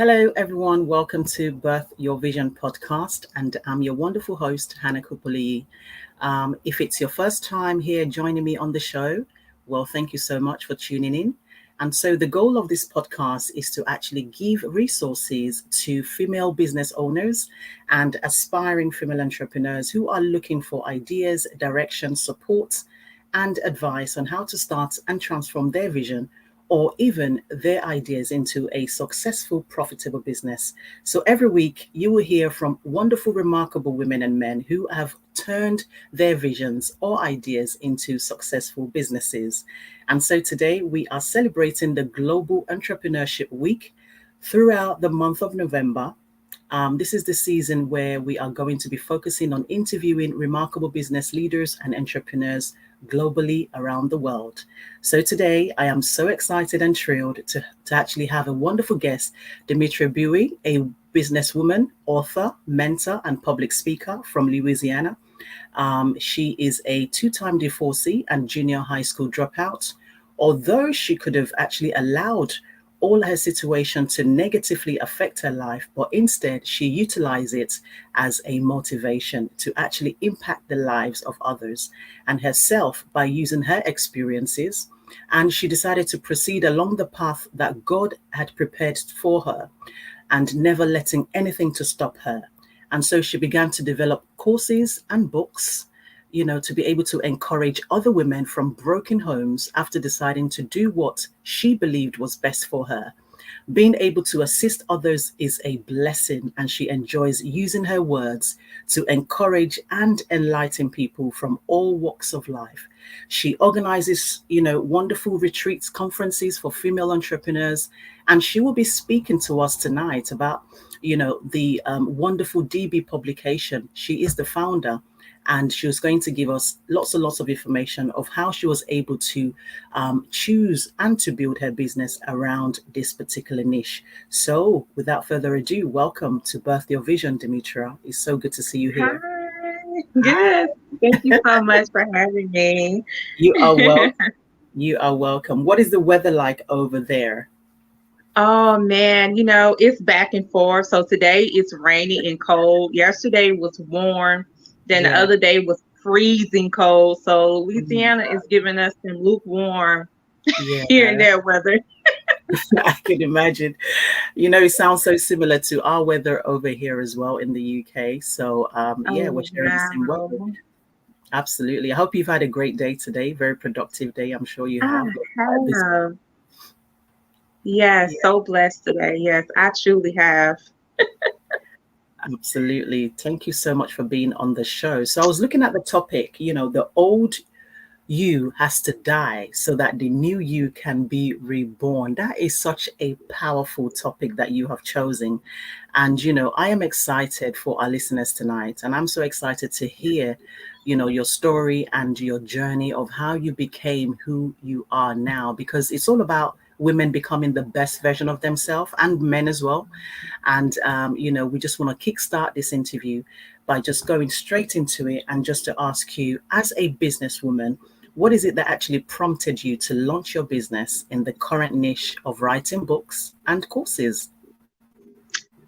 Hello, everyone. Welcome to Birth Your Vision podcast, and I'm your wonderful host, Hannah Kupuli. If it's your first time here joining me on the show, well, thank you so much for tuning in. And so, the goal of this podcast is to actually give resources to female business owners and aspiring female entrepreneurs who are looking for ideas, direction, support, and advice on how to start and transform their vision or even their ideas into a successful, profitable business. So every week, you will hear from wonderful, remarkable women and men who have turned their visions or ideas into successful businesses. And so today, we are celebrating the Global Entrepreneurship Week throughout the month of November. This is the season where we are going to be focusing on interviewing remarkable business leaders and entrepreneurs globally around the world. So today, I am so excited and thrilled to actually have a wonderful guest, Demetria Buie, a businesswoman, author, mentor, and public speaker from Louisiana. She is a two-time divorcee and junior high school dropout. Although she could have actually allowed all her situation to negatively affect her life, but instead she utilized it as a motivation to actually impact the lives of others and herself by using her experiences. And she decided to proceed along the path that God had prepared for her and never letting anything to stop her. And so she began to develop courses and books, to be able to encourage other women from broken homes after deciding to do what she believed was best for her. Being able to assist others is a blessing, and she enjoys using her words to encourage and enlighten people from all walks of life. She organizes, wonderful retreats, conferences for female entrepreneurs, and she will be speaking to us tonight about, the wonderful DB publication. She is the founder. And she was going to give us lots and lots of information of how she was able to choose and to build her business around this particular niche. So without further ado, welcome to Birth Your Vision, Demetria. It's so good to see you here. Hi. Good. Thank you so much for having me. You are welcome. You are welcome. What is the weather like over there? Oh man, it's back and forth. So today it's rainy and cold. Yesterday was warm. Then the Yeah. other day was freezing cold. So Mm, Louisiana is giving us some lukewarm yeah. here and there weather. I can imagine. It sounds so similar to our weather over here as well in the UK. So, yeah, we're Oh sharing the same weather. wow. Absolutely. I hope you've had a great day today. Very productive day. I'm sure you I have. This, have. Yes, yeah, so blessed today. Yes, I truly have. absolutely. Thank you so much for being on the show. So I was looking at the topic, the old you has to die so that the new you can be reborn. That is such a powerful topic that you have chosen. And, I am excited for our listeners tonight. And I'm so excited to hear, your story and your journey of how you became who you are now, because it's all about women becoming the best version of themselves and men as well. And, we just want to kickstart this interview by just going straight into it and just to ask you, as a businesswoman, what is it that actually prompted you to launch your business in the current niche of writing books and courses?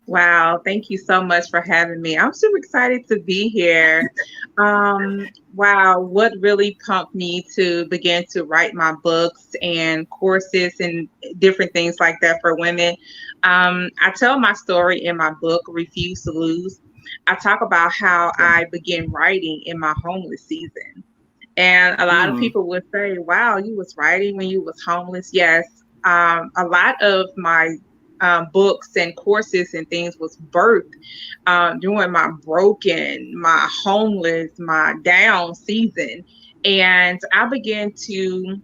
Wow, thank you so much for having me. I'm super excited to be here. Wow, what really pumped me to begin to write my books and courses and different things like that for women. I tell my story in my book, Refuse to Lose. I talk about how I began writing in my homeless season. And a lot of Mm, people would say, wow, you was writing when you was homeless. Yes. A lot of my books and courses and things was birthed during my broken, my homeless, my down season. And I began to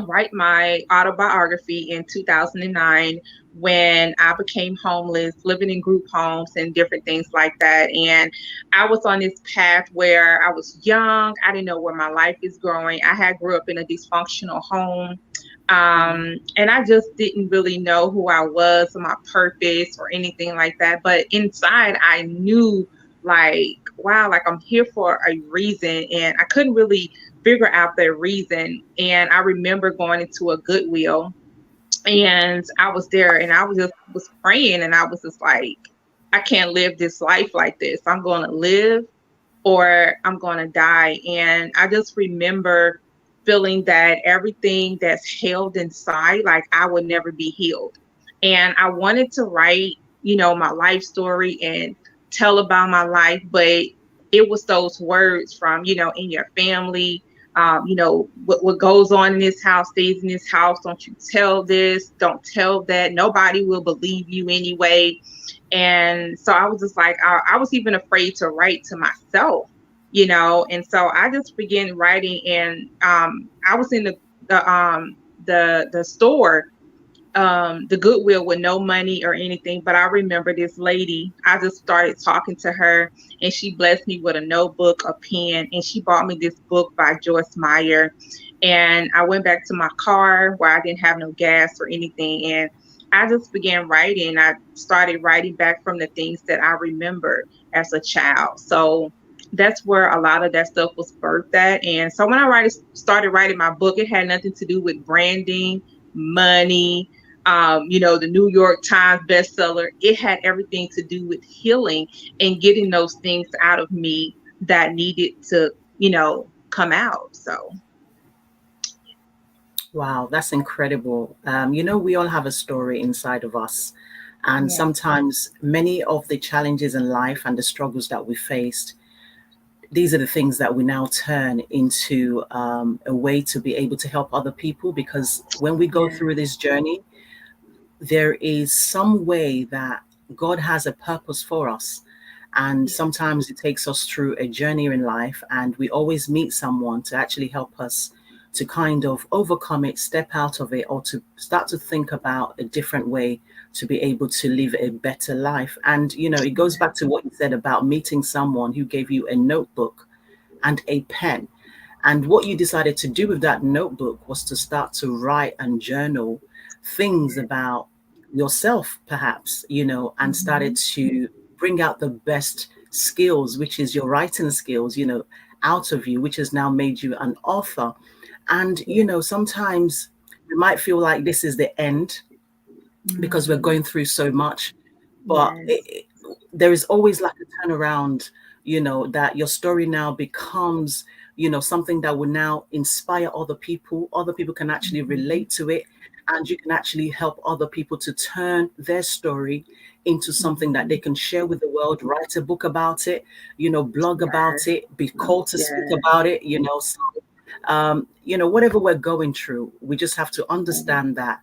write my autobiography in 2009 when I became homeless, living in group homes and different things like that. And I was on this path where I was young. I didn't know where my life is going. I had grew up in a dysfunctional home. And I just didn't really know who I was or my purpose or anything like that. But inside, I knew like, wow, like I'm here for a reason. And I couldn't really figure out that reason. And I remember going into a Goodwill And I was there and I was praying, and I was just like, I can't live this life like this. I'm going to live or I'm going to die. And I just remember feeling that everything that's held inside, like I would never be healed. And I wanted to write, my life story and tell about my life, but it was those words from, in your family, what goes on in this house stays in this house. Don't you tell this, don't tell that. Nobody will believe you anyway. And so I was just like, I was even afraid to write to myself, and so I just began writing. And I was in the store, the Goodwill, with no money or anything. But I remember this lady, I just started talking to her, and she blessed me with a notebook, a pen, and she bought me this book by Joyce Meyer. And I went back to my car where I didn't have no gas or anything. And I just began writing. I started writing back from the things that I remember as a child. So that's where a lot of that stuff was birthed at. And so when I started writing my book, it had nothing to do with branding, money, the New York Times bestseller. It had everything to do with healing and getting those things out of me that needed to, come out. So. Wow, that's incredible. We all have a story inside of us. And Yeah. sometimes many of the challenges in life and the struggles that we faced, these are the things that we now turn into a way to be able to help other people. Because when we go Yeah. through this journey, there is some way that God has a purpose for us. And Yeah. sometimes it takes us through a journey in life, and we always meet someone to actually help us to kind of overcome it, step out of it, or to start to think about a different way to be able to live a better life. And, it goes back to what you said about meeting someone who gave you a notebook and a pen. And what you decided to do with that notebook was to start to write and journal things Yeah. about yourself, perhaps, and started Mhm. to bring out the best skills, which is your writing skills, out of you, which has now made you an author. And, Yeah. sometimes we might feel like this is the end because we're Mhm. going through so much, but Yes. there is always like a turnaround, that your story now becomes, something that will now inspire other people. Other people can actually Mhm. relate to it, and you can actually help other people to turn their story into something that they Mhm. can share with the world, write a book about it, blog about Yes. it, be called to speak Yes. about it, So, whatever we're going through, we just have to understand that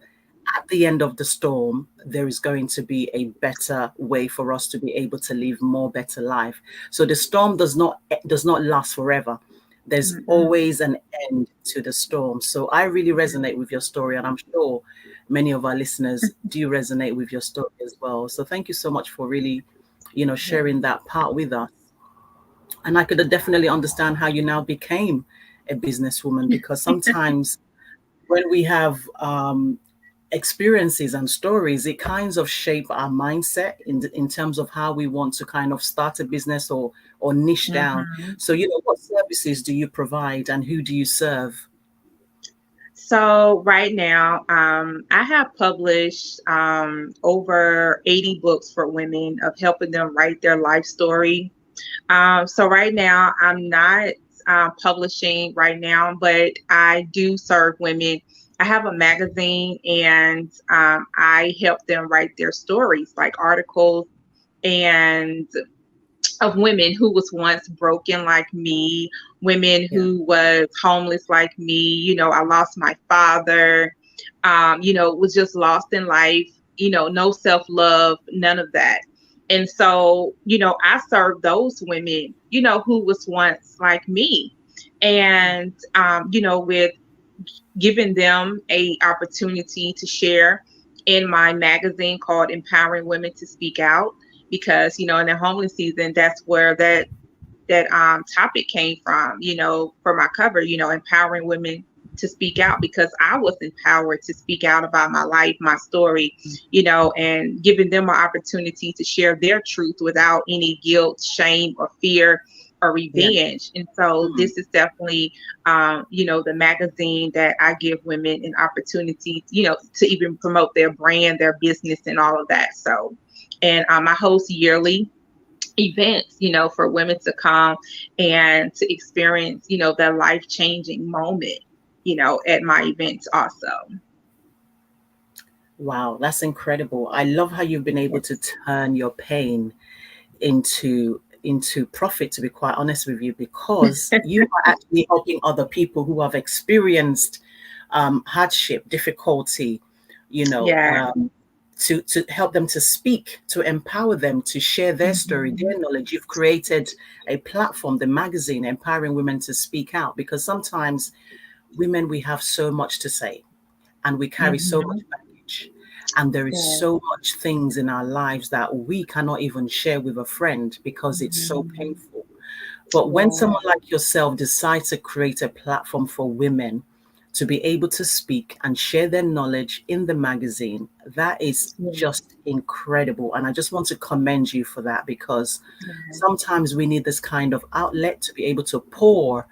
at the end of the storm, there is going to be a better way for us to be able to live more better life. So the storm does not last forever. There's Mm-mm. always an end to the storm. So I really resonate with your story, and I'm sure many of our listeners do resonate with your story as well. So thank you so much for really, sharing that part with us. And I could definitely understand how you now became a businesswoman, because sometimes when we have experiences and stories, it kinds of shape our mindset in terms of how we want to kind of start a business or niche down. Mhm. So, what services do you provide and who do you serve? So right now, I have published over 80 books for women of helping them write their life story. So right now, I'm not publishing right now, but I do serve women. I have a magazine, and I help them write their stories, like articles and of women who was once broken like me, women Yeah. who was homeless like me. I lost my father, was just lost in life, no self love, none of that. And so, I served those women, who was once like me. And, with giving them a opportunity to share in my magazine called Empowering Women to Speak Out, because in the homeless season, that's where that topic came from, for my cover, empowering women to speak out, because I was empowered to speak out about my life, my story, and giving them an opportunity to share their truth without any guilt, shame, or fear. or Yeah. revenge. And so Mm. this is definitely, the magazine that I give women an opportunity, to even promote their brand, their business, and all of that. So, and I host yearly events, for women to come and to experience, their life changing moment, at my events also. Wow, that's incredible. I love how you've been able to Yes. turn your pain into profit, to be quite honest with you, because you are actually helping other people who have experienced hardship, difficulty, you know, Yeah. um, to help them to speak, to empower them to share their story, Hmm. their knowledge. You've created a platform, the magazine, empowering women to speak out, because sometimes women, we have so much to say and we carry so much Hmm. baggage. And there is Yeah. so much things in our lives that we cannot even share with a friend because it's so Hmm. painful. But when Yeah. someone like yourself decides to create a platform for women to be able to speak and share their knowledge in the magazine, that is Yeah. just incredible. And I just want to commend you for that, because Yeah. sometimes we need this kind of outlet to be able to pour,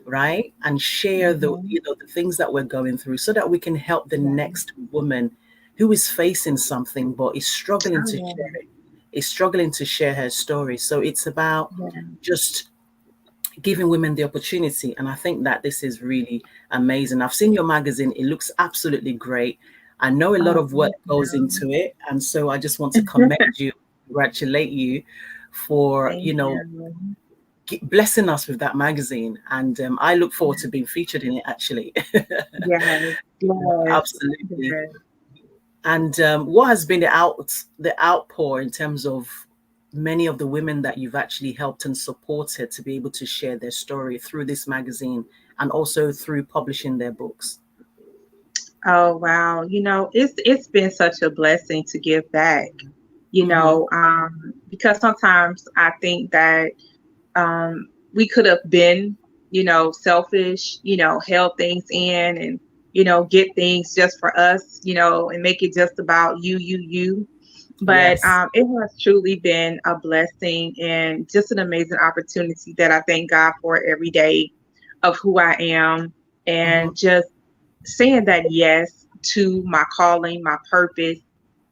right, and share the, Hmm. the things that we're going through, so that we can help the Yeah. next woman who is facing something but is struggling Oh, to yeah. share it, is struggling to share her story. So it's about Yeah. just giving women the opportunity. And I think that this is really amazing. I've seen your magazine, it looks absolutely great. I know a lot Oh, of work thank goes you. into it, and so I just want to commend you, congratulate you for, Thank you. blessing us with that magazine. And I look forward to being featured in it, actually. Yes. Yes. Absolutely. Yes. And what has been the outpour in terms of many of the women that you've actually helped and supported to be able to share their story through this magazine and also through publishing their books? Oh, wow. It's been such a blessing to give back, Hmm. because sometimes I think that we could have been, selfish, held things in and, get things just for us, and make it just about you. But Yes. it has truly been a blessing and just an amazing opportunity that I thank God for every day of who I am, Hmm. and just saying that yes to my calling, my purpose,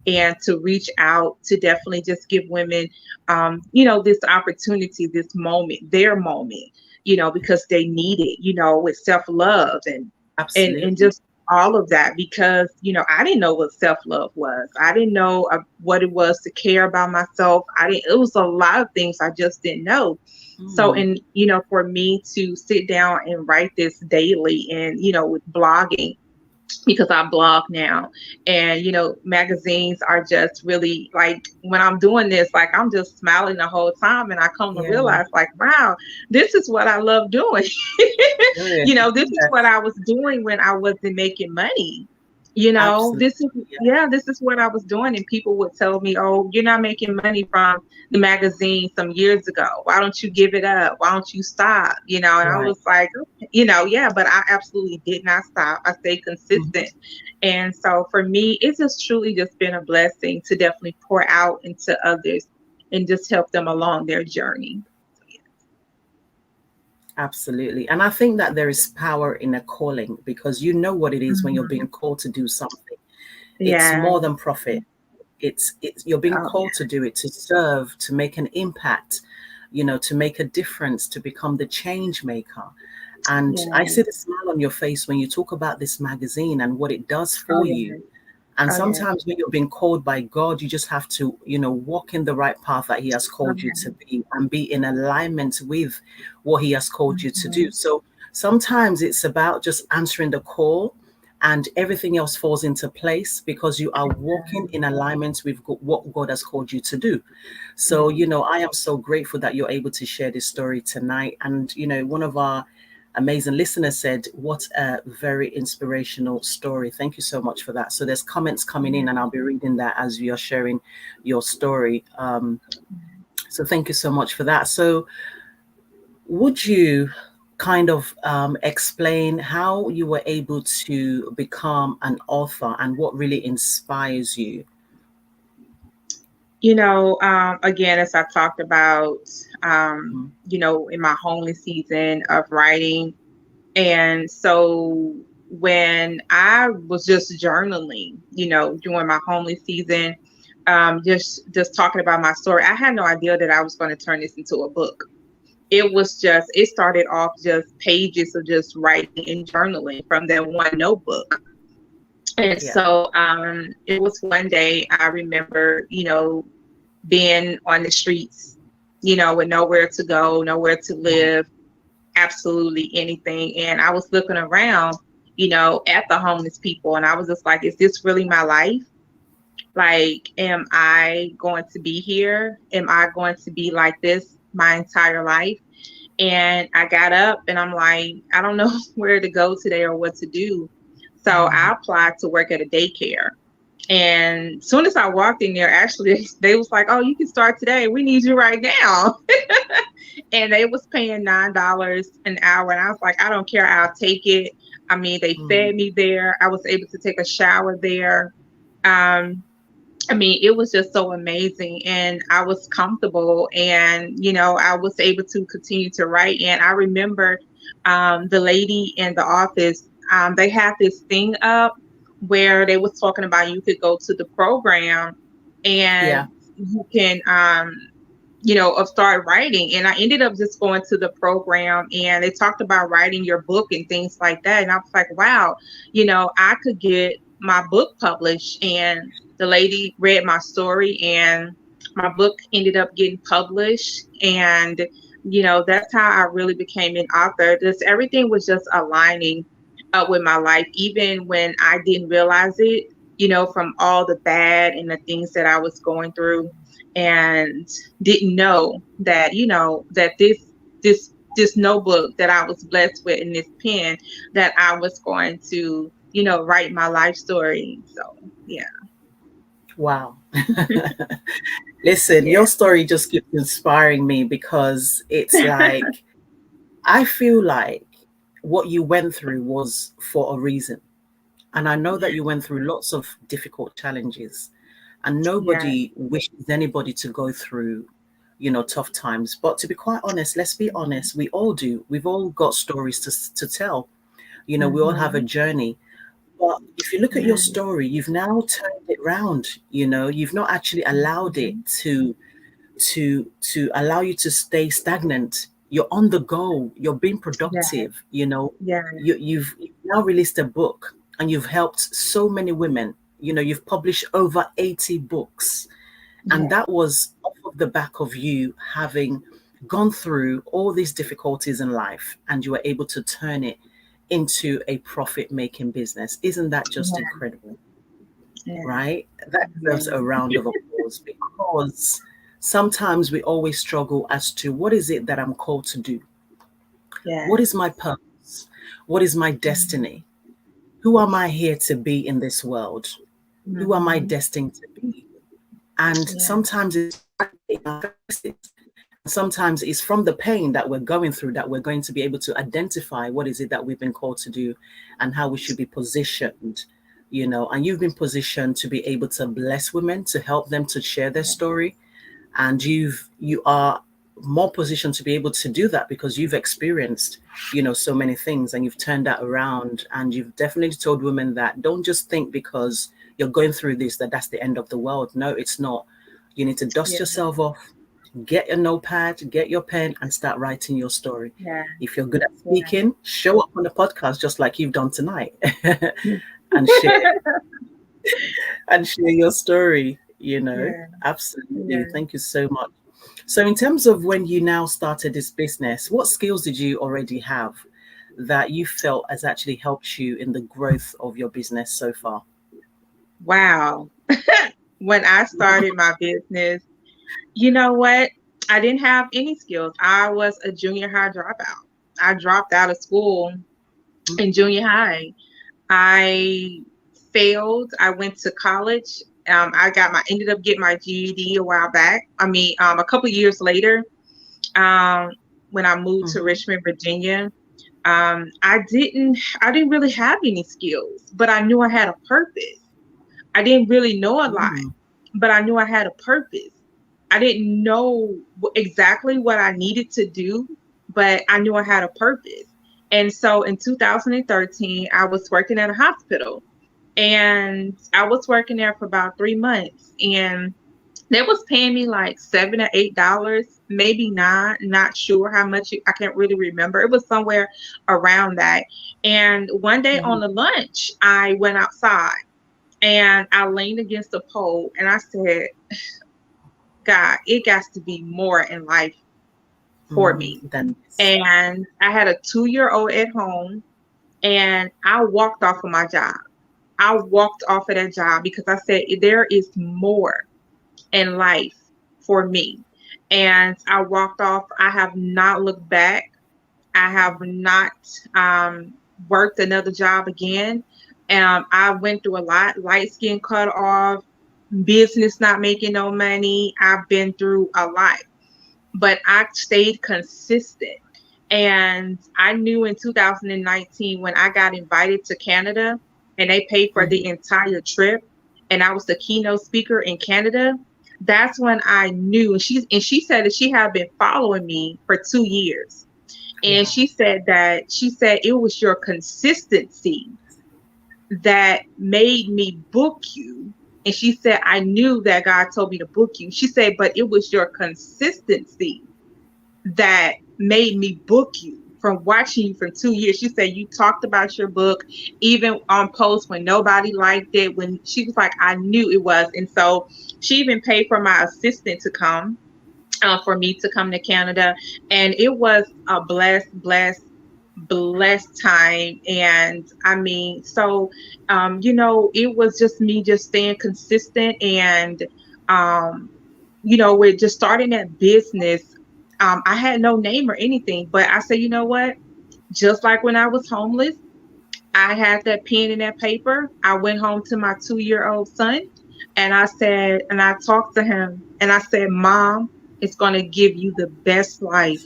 and to reach out to definitely just give women, this opportunity, this moment, their moment, because they need it, with self love and Absolutely. just all of that. Because I didn't know what self love was. I didn't know what it was to care about myself. I didn't. It was a lot of things I just didn't know. So, Mm. and for me to sit down and write this daily, and with blogging, because I blog now. And, magazines are just really like, when I'm doing this, like I'm just smiling the whole time. And I come to Yeah. realize, like, wow, this is what I love doing. Good. This is Yes. what I was doing when I wasn't making money. Absolutely. This is, yeah, this is what I was doing. And people would tell me, oh, you're not making money from the magazine some years ago. Why don't you give it up? Why don't you stop? And I Right. was like, yeah, but I absolutely did not stop. I stayed Mhm. consistent. And so for me, it's just truly just been a blessing to definitely pour out into others and just help them along their journey. So, Absolutely. And I think that there is power in a calling, because you know what it yeah. is when you're being Mhm. called to do something. It's Yeah. more than profit. It's you're being Oh, called to do it, to serve, to make an impact, to make a difference, to become the change maker. And I yeah. see the smile on your face when you talk about this magazine and what it does Oh, for you. yeah. And Oh, yeah. sometimes when you're being called by God, you just have to, walk in the right path that He has Oh, called you yeah. to be, and be in alignment with what He has called you to do. Mhm. So sometimes it's about just answering the call, and everything else falls into place because you are walking in alignment with what God has called you to do. So, Yeah. I am so grateful that you're able to share this story tonight. And, one of our amazing listener said, what a very inspirational story. Thank you so much for that. So there's comments coming in, and I'll be reading that as you're sharing your story. So thank you so much for that. So would you kind of explain how you were able to become an author and what really inspires you? Again, as I talked about, Mm. in my homeless season of writing. And so when I was just journaling, during my homeless season, just talking about my story, I had no idea that I was going to turn this into a book. It started off just pages of just writing and journaling from that one notebook. And Yeah. so it was one day I remember, being on the streets, with nowhere to go, nowhere to Mm. live, absolutely anything. And I was looking around, at the homeless people, and I was just like, is this really my life? Like, am I going to be here? Am I going to be like this my entire life? And I got up and I'm like, I don't know where to go today or what to do. So I Mm. applied to work at a daycare. And as soon as I walked in there, actually, they was like, "Oh, you can start today. We need you right now." And they was paying $9 an hour, and I was like, "I don't care. I'll take it." I mean, they Mm. fed me there. I was able to take a shower there. Um, I mean, it was just so amazing, and I was comfortable, and I was able to continue to write. And I remember the lady in the office. They had this thing up where they was talking about you could go to the program, and Yeah. you can start writing. And I ended up just going to the program, and they talked about writing your book and things like that. And I was like, wow, I could get my book published. And the lady read my story, and my book ended up getting published. And that's how I really became an author. Just everything was just aligning up with my life, even when I didn't realize it, from all the bad and the things that I was going through, and didn't know that, that this notebook that I was blessed with, in this pen, that I was going to, write my life story. So yeah. Wow. Listen, Yeah. your story just keeps inspiring me because it's like, I feel like what you went through was for a reason. And I know that you went through lots of difficult challenges, and Yeah. nobody wishes anybody to go through, tough times. But to be quite honest, let's be honest, we all do. We've all got stories to tell. We all have a Mm-hmm. journey. But if you look at your Yeah. story, you've now turned it round. You've not actually allowed it Mm-hmm. to allow you to stay stagnant. You're on the go. You're being Yeah. productive. Yeah. You've now released a book, and you've helped so many women. You've published over 80 books, and Yeah. that was off of the back of you having gone through all these difficulties in life, and you were able to turn it into a profit making business. Isn't that just Yeah. incredible? Yeah. Right? That deserves a Yeah. round of applause, because sometimes we always struggle as to what is it that I'm called to do? What is Yes. my purpose? What is my destiny? Who am I here to be in this world? Who am I Mm-hmm. destined to be? And Yeah. sometimes it's in our faces. Sometimes it's from the pain that we're going through that we're going to be able to identify what is it that we've been called to do, and how we should be positioned. And you've been positioned to be able to bless women, to help them to share their Yeah. story. And you are more positioned to be able to do that because you've experienced, so many things, and you've turned that around. And you've definitely told women that don't just think because you're going through this that that's the end of the world. No, it's not. You need to dust Yeah. yourself off, get a notepad, get your pen, and start writing your story. Yeah. If you're good at Yeah. speaking, show up on the podcast just like you've done tonight, and share your story. Yeah. Absolutely. Yeah. Thank you so much. So, in terms of when you now started this business, what skills did you already have that you felt has actually helped you in the growth of your business so far? Wow. When I started my business, you know what? I didn't have any skills. I was a junior high dropout. I dropped out of school in junior high. I failed. I went to college. Ended up getting my GED a while back. I mean, a couple years later, um, when I moved to Mm-hmm. Richmond, Virginia. I didn't really have any skills, but I knew I had a purpose. I didn't really know a lot. Mm-hmm. but I knew I had a purpose. I didn't know exactly what I needed to do, but I knew I had a purpose. And so in 2013, I was working at a hospital, and I was working there for about 3 months, and they was paying me like $7 or $8, maybe not sure how much. I can't really remember. It was somewhere around that. And one day on Mhm. the lunch, I went outside and I leaned against a pole and I said, God, it got to be more in life for me. Then yes. And I had a 2-year-old at home, and I walked off of my job. I walked off of that job because I said, there is more in life for me. And I walked off. I have not looked back. I have not worked another job again. I went through a lot, light skin cut off, business not making no money. I've been through a lot, but I stayed consistent. And I knew in 2019 when I got invited to Canada and they paid for the Mhm. entire trip, and I was the keynote speaker in Canada, that's when I knew. And she said that she had been following me for 2 years. And Wow. she said it was your consistency that made me book you. And she said, I knew that God told me to book you. She said, but it was your consistency that made me book you from watching you for 2 years. She said, you talked about your book, even on posts when nobody liked it. When she was like, I knew it was. And so she even paid for my assistant to come, for me to come to Canada. And it was a blessed time. And I mean, so, it was just me just staying consistent. And, with just starting that business, I had no name or anything, but I said, you know what? Just like when I was homeless, I had that pen and that paper. I went home to my 2-year-old son, and I talked to him and I said, Mom is going to give you the best life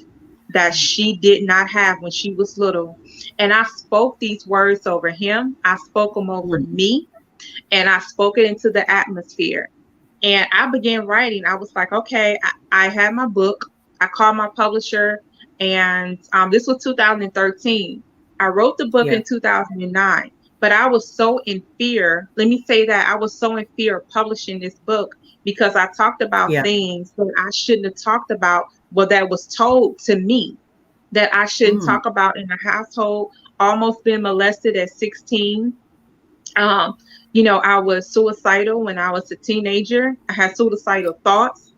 that she did not have when she was little. And I spoke these words over him. I spoke them over Mm. me, and I spoke it into the atmosphere. And I began writing. I was like, okay, I had my book. I called my publisher, and this was 2013. I wrote the book Yeah. in 2009, but I was so in fear. Let me say that I was so in fear of publishing this book because I talked about Yeah. things that I shouldn't have talked about, well, that was told to me that I shouldn't Mm. talk about in the household. Almost been molested at 16. um, I was suicidal when I was a teenager. I had suicidal thoughts.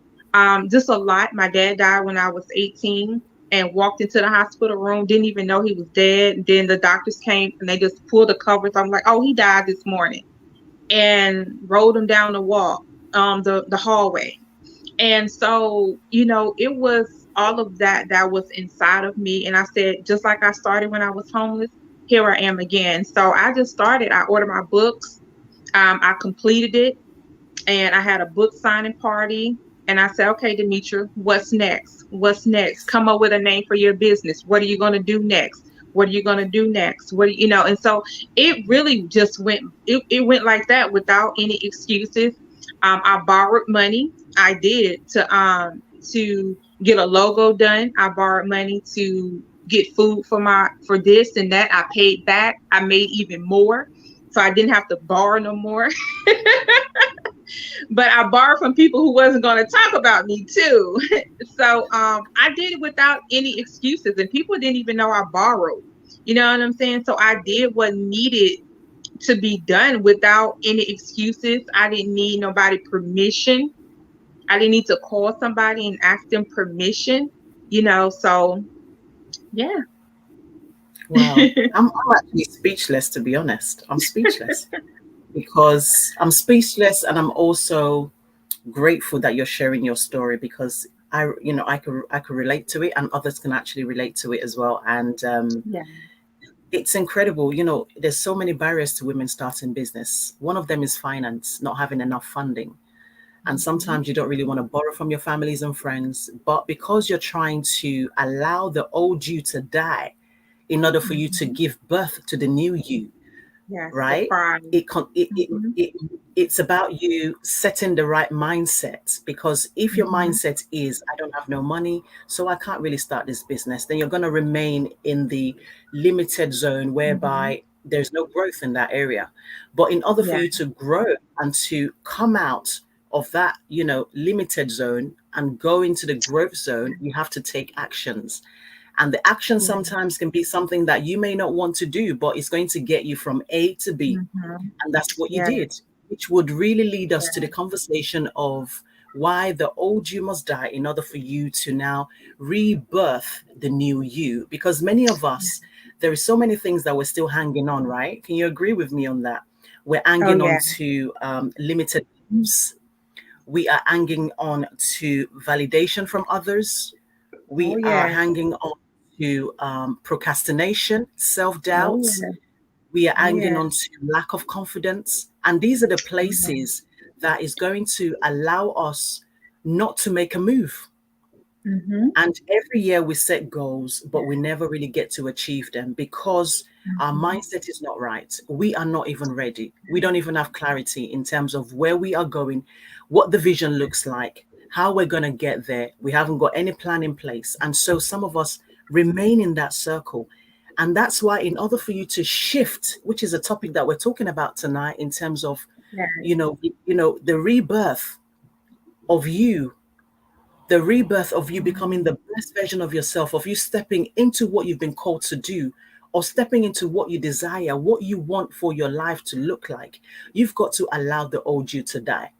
Just a lot. My dad died when I was 18 and walked into the hospital room, didn't even know he was dead. And then the doctors came and they just pulled the covers. I'm like, oh, he died this morning, and rolled him down the wall, the hallway. And so, it was all of that was inside of me. And I said, just like I started when I was homeless, here I am again. So I just started. I ordered my books. I completed it, and I had a book signing party. And I said, okay, Demetria, what's next? What's next? Come up with a name for your business. What are you going to do next? What are you going to do next? And so it really just it went like that without any excuses. I borrowed money. I did to get a logo done. I borrowed money to get food for this and that. I paid back. I made even more, so I didn't have to borrow no more. But I borrowed from people who wasn't going to talk about me too. So I did it without any excuses, and people didn't even know I borrowed. You know what I'm saying? So I did what needed to be done without any excuses. I didn't need nobody permission. I didn't need to call somebody and ask them permission. So yeah. Wow. I'm actually speechless, to be honest. I'm speechless because I'm speechless, and I'm also grateful that you're sharing your story, because I could relate to it, and others can actually relate to it as well. And Yeah. it's incredible. There's so many barriers to women starting business. One of them is finance, not having enough funding. And Mhm. sometimes you don't really want to borrow from your families and friends, but because you're trying to allow the old you to die in order for you to Mhm. give birth to the new you, Yes, the right? pride. It, con- Mm-hmm. it it's about you setting the right mindset, because if your Mm-hmm. mindset is I don't have no money, so I can't really start this business, then you're going to remain in the limited zone Mm-hmm. whereby there's no growth in that area. But in order for Yeah. you to grow and to come out of that, limited zone and go into the growth zone, you have to take actions. And the action Yeah. sometimes can be something that you may not want to do, but it's going to get you from A to B. Mm-hmm. And that's what you Yeah. did, which would really lead us to the Yeah. conversation of why the old you must die in order for you to now rebirth the new you. Because many of us, there is so many things that we're still hanging on, right? Can you agree with me on that? We're Oh hanging on yeah. to limited beliefs. We are hanging on to validation from others. Oh We are yeah. hanging on to procrastination, self Oh doubt. yeah. We are Oh hanging yeah. on to lack of confidence. And these are the Oh yeah. places that is going to allow us not to make a move. Mm-hmm. And every year we set goals, but we never really get to achieve them because our Mm-hmm. mindset is not right. We are not even ready. We don't even have clarity in terms of where we are going, what the vision looks like, how we're going to get there. We haven't got any plan in place. And so some of us remain in that circle. And that's why, in order for you to shift, which is a topic that we're talking about tonight, in terms of, Yeah. the rebirth of you, the rebirth of you becoming Mm-hmm. the best version of yourself, of you stepping into what you've been called to do, or stepping into what you desire, what you want for your life to look like, you've got to allow the old you to die.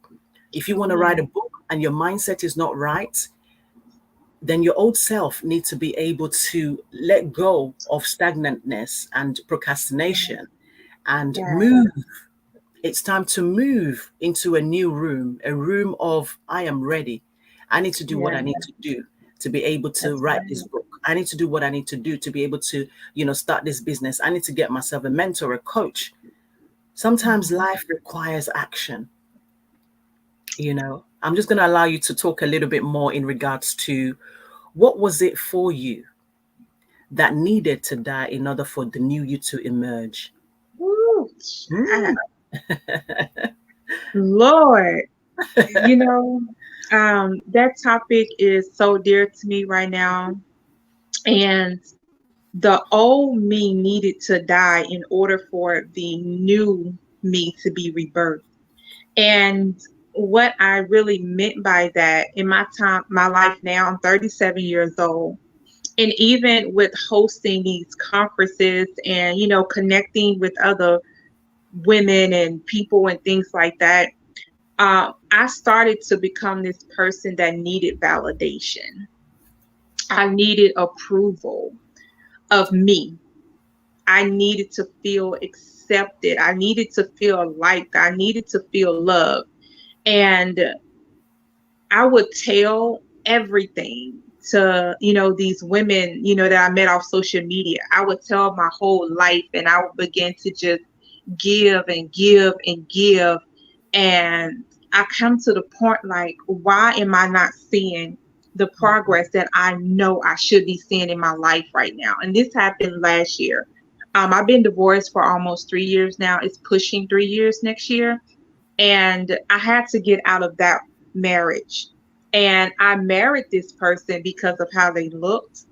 If you Oh want to yeah. write a book and your mindset is not right, then your old self needs to be able to let go of stagnantness and procrastination and Yeah. move. It's time to move into a new room, a room of I am ready. I need to do what Yeah. I need to do to be able to That's write this right. book. I need to do what I need to do to be able to, start this business. I need to get myself a mentor, a coach. Sometimes Mm-hmm. life requires action. I'm just going to allow you to talk a little bit more in regards to what was it for you that needed to die in order for the new you to emerge? Woo, child. Mm. Lord, you know, that topic is so dear to me right now. And the old me needed to die in order for the new me to be rebirthed. And what I really meant by that in my life now, I'm 37 years old. And even with hosting these conferences and, connecting with other women and people and things like that, I started to become this person that needed validation. I needed approval of me. I needed to feel accepted. I needed to feel liked. I needed to feel loved. And I would tell everything to, these women, that I met off social media. I would tell my whole life and I would begin to just give and give and give. And I come to the point like, why am I not seeing the progress that I know I should be seeing in my life right now? And this happened last year. I've been divorced for almost 3 years now. It's pushing 3 years next year. And I had to get out of that marriage. And I married this person because of how they looked.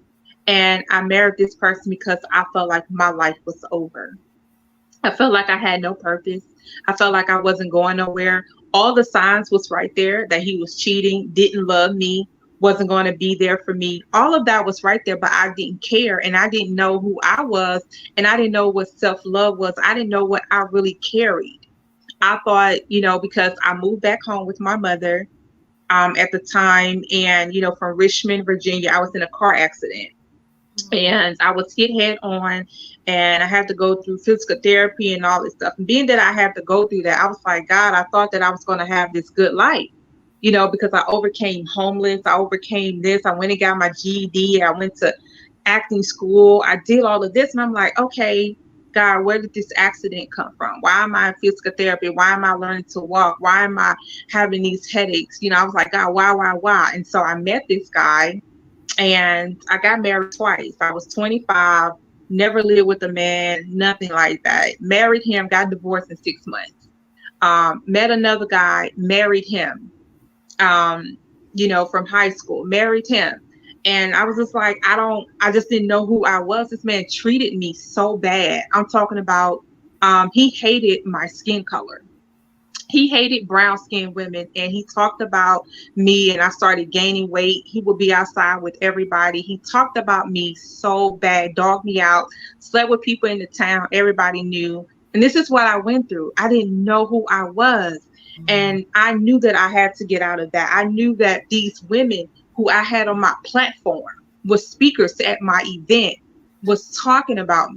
And I married this person because I felt like my life was over. I felt like I had no purpose. I felt like I wasn't going nowhere. All the signs was right there that he was cheating, didn't love me, wasn't going to be there for me. All of that was right there, but I didn't care and I didn't know who I was and I didn't know what self-love was. I didn't know what I really carried. I thought, because I moved back home with my mother at the time and, from Richmond, Virginia, I was in a car accident and I was hit head on and I had to go through physical therapy and all this stuff. And being that I had to go through that, I was like, God, I thought that I was going to have this good life, because I overcame homeless. I overcame this. I went and got my GED. I went to acting school. I did all of this. And I'm like, okay, God, where did this accident come from? Why am I in physical therapy? Why am I learning to walk? Why am I having these headaches? I was like, God, why? And so I met this guy and I got married twice. I was 25 never lived with a man, nothing like that. Married him, got divorced in 6 months. Met another guy, married him, from high school, married him. And I was just like, I just didn't know who I was. This man treated me so bad. I'm talking about, he hated my skin color. He hated brown skinned women, and he talked about me, and I started gaining weight. He would be outside with everybody. He talked about me so bad, dogged me out, slept with people in the town. Everybody knew. And this is what I went through. I didn't know who I was. And I knew that I had to get out of that. I knew that these women who I had on my platform was speakers at my event, was talking about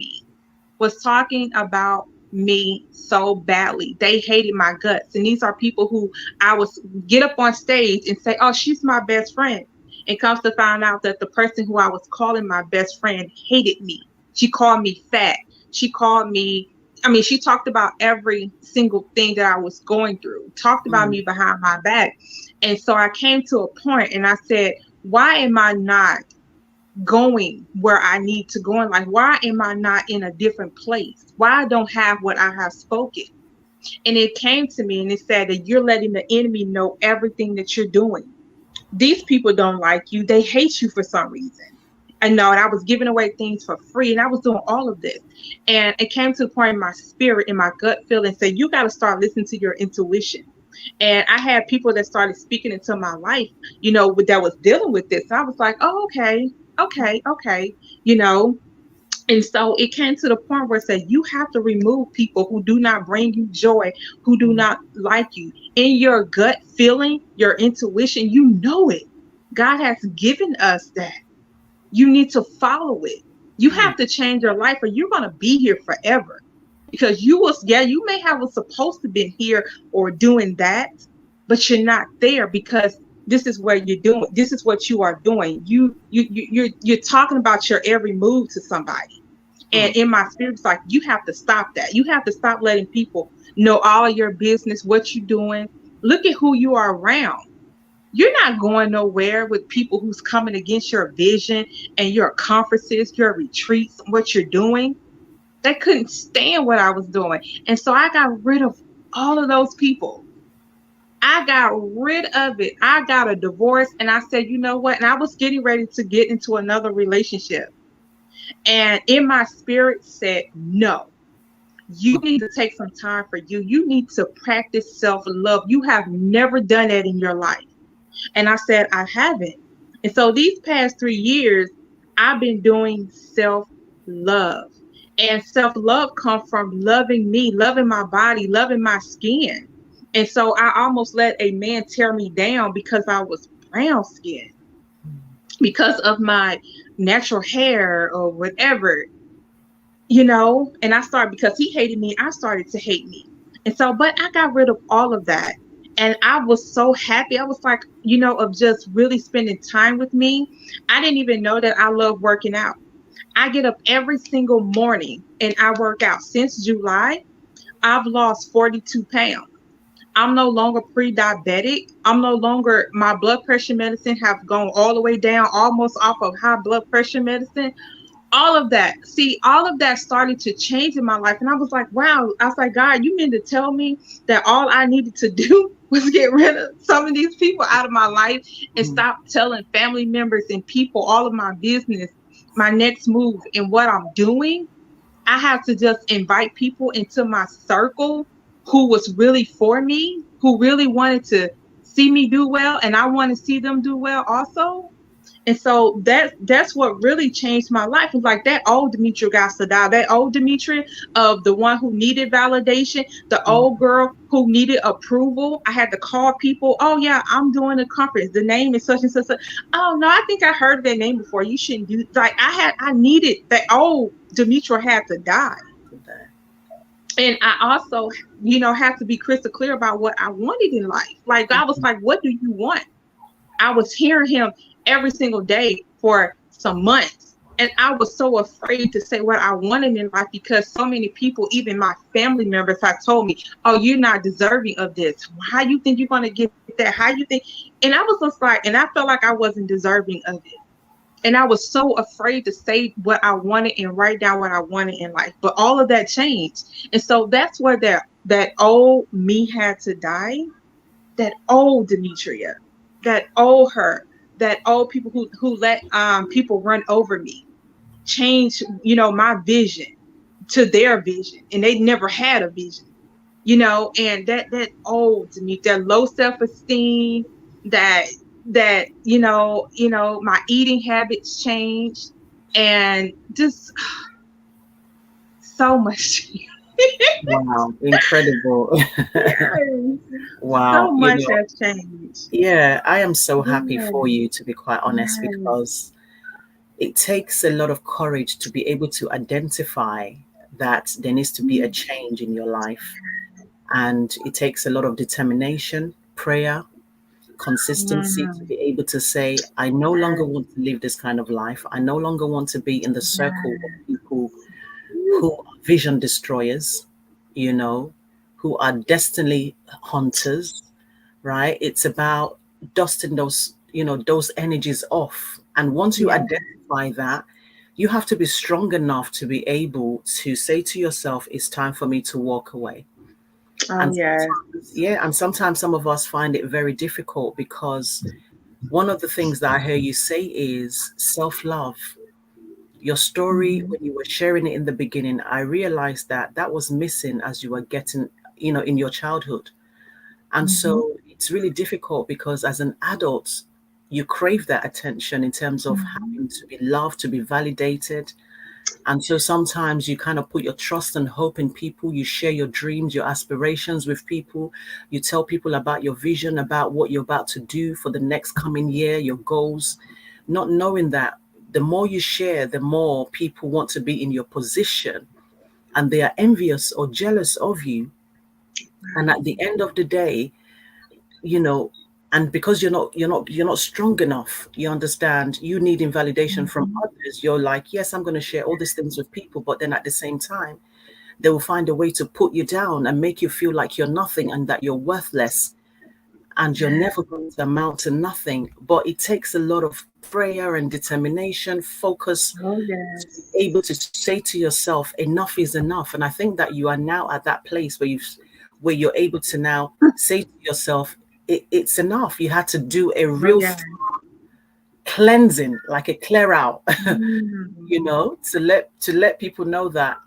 me so badly. They hated my guts. And these are people who I would get up on stage and say, oh, she's my best friend. And comes to find out that the person who I was calling my best friend hated me. She called me fat. She talked about every single thing that I was going through, talked about me behind my back. And so I came to a point and I said, why am I not going where I need to go in life? Why am I not in a different place? Why I don't have what I have spoken? And it came to me and it said that you're letting the enemy know everything that you're doing. These people don't like you. They hate you for some reason. I know, and I was giving away things for free, and I was doing all of this. And it came to the point in my spirit, in my gut feeling, said, you got to start listening to your intuition. And I had people that started speaking into my life, that was dealing with this. I was like, oh, okay. And so it came to the point where it said, you have to remove people who do not bring you joy, who do not like you. In your gut feeling, your intuition, you know it. God has given us that. You need to follow it. You have to change your life or you're going to be here forever. Because you may have supposed to be here or doing that, but you're not there because this is what you're doing. This is what you are doing. You're talking about your every move to somebody. And in my spirit, it's like, you have to stop that. You have to stop letting people know all of your business, what you're doing. Look at who you are around. You're not going nowhere with people who's coming against your vision and your conferences, your retreats, what you're doing. They couldn't stand what I was doing. And so I got rid of all of those people. I got rid of it. I got a divorce and I said, you know what? And I was getting ready to get into another relationship. And in my spirit said, no, you need to take some time for you. You need to practice self-love. You have never done that in your life. And I said, I haven't. And so these past 3 years, I've been doing self-love. And self-love comes from loving me, loving my body, loving my skin. And so I almost let a man tear me down because I was brown skinned, because of my natural hair or whatever, and because he hated me, I started to hate me. And so, but I got rid of all of that. And I was so happy. I was like, of just really spending time with me. I didn't even know that I love working out. I get up every single morning and I work out. Since July, I've lost 42 pounds. I'm no longer pre-diabetic. My blood pressure medicine have gone all the way down, almost off of high blood pressure medicine. All of that started to change in my life. And I was like, wow. I was like, God, you mean to tell me that all I needed to do was get rid of some of these people out of my life and stop telling family members and people all of my business, my next move and what I'm doing? I have to just invite people into my circle who was really for me, who really wanted to see me do well. And I want to see them do well also. And so that's what really changed my life. It's like that old Demetria got to die. That old Demetria of the one who needed validation, the old girl who needed approval. I had to call people. Oh yeah, I'm doing a conference. The name is such and such. Oh no, I think I heard that name before. You shouldn't do. Like I needed that old Demetria had to die. And I also, have to be crystal clear about what I wanted in life. Like I was like, what do you want? I was hearing him every single day for some months. And I was so afraid to say what I wanted in life because so many people, even my family members, have told me, oh, you're not deserving of this. How you think you're going to get that? How you think? And I was just like, and I felt like I wasn't deserving of it. And I was so afraid to say what I wanted and write down what I wanted in life. But all of that changed. And so that's where that old me had to die. That old Demetria, that old her, that old people who let people run over me, change, my vision to their vision. And they never had a vision, and that old me, that low self-esteem, that my eating habits changed, and just so much. Wow, incredible. Yes, so Wow, much has changed. yeah, I am so happy Yes, for you, to be quite honest, yes, because it takes a lot of courage to be able to identify that there needs to be a change in your life. And it takes a lot of determination, prayer, consistency to mm, be able to say, I no longer yes, want to live this kind of life. I no longer want to be in the circle of yes. people who are vision destroyers, you know, who are destiny hunters, right? It's about dusting those, those energies off. And once you Yeah. identify that, you have to be strong enough to be able to say to yourself, it's time for me to walk away. Oh And yes. sometimes, yeah, and sometimes some of us find it very difficult because one of the things that I hear you say is self love. Your story, Hmm. when you were sharing it in the beginning, I realized that that was missing as you were getting, in your childhood. And Hmm. so it's really difficult because as an adult, you crave that attention in terms of Hmm. having to be loved, to be validated. And so sometimes you kind of put your trust and hope in people. You share your dreams, your aspirations with people. You tell people about your vision, about what you're about to do for the next coming year, your goals, not knowing that the more you share, the more people want to be in your position and they are envious or jealous of you. And at the end of the day, you know and because you're not strong enough, you understand, you need invalidation from Hmm. others. You're like, yes, I'm going to share all these things with people, but then at the same time they will find a way to put you down and make you feel like you're nothing and that you're worthless and you're never going to amount to nothing. But it takes a lot of prayer and determination, focus, Oh to be yes. able to say to yourself, enough is enough. And I think that you are now at that place where you're able to now say to yourself, it's enough. You had to do a Oh real yeah. cleansing, like a clear out, Mm. to let people know that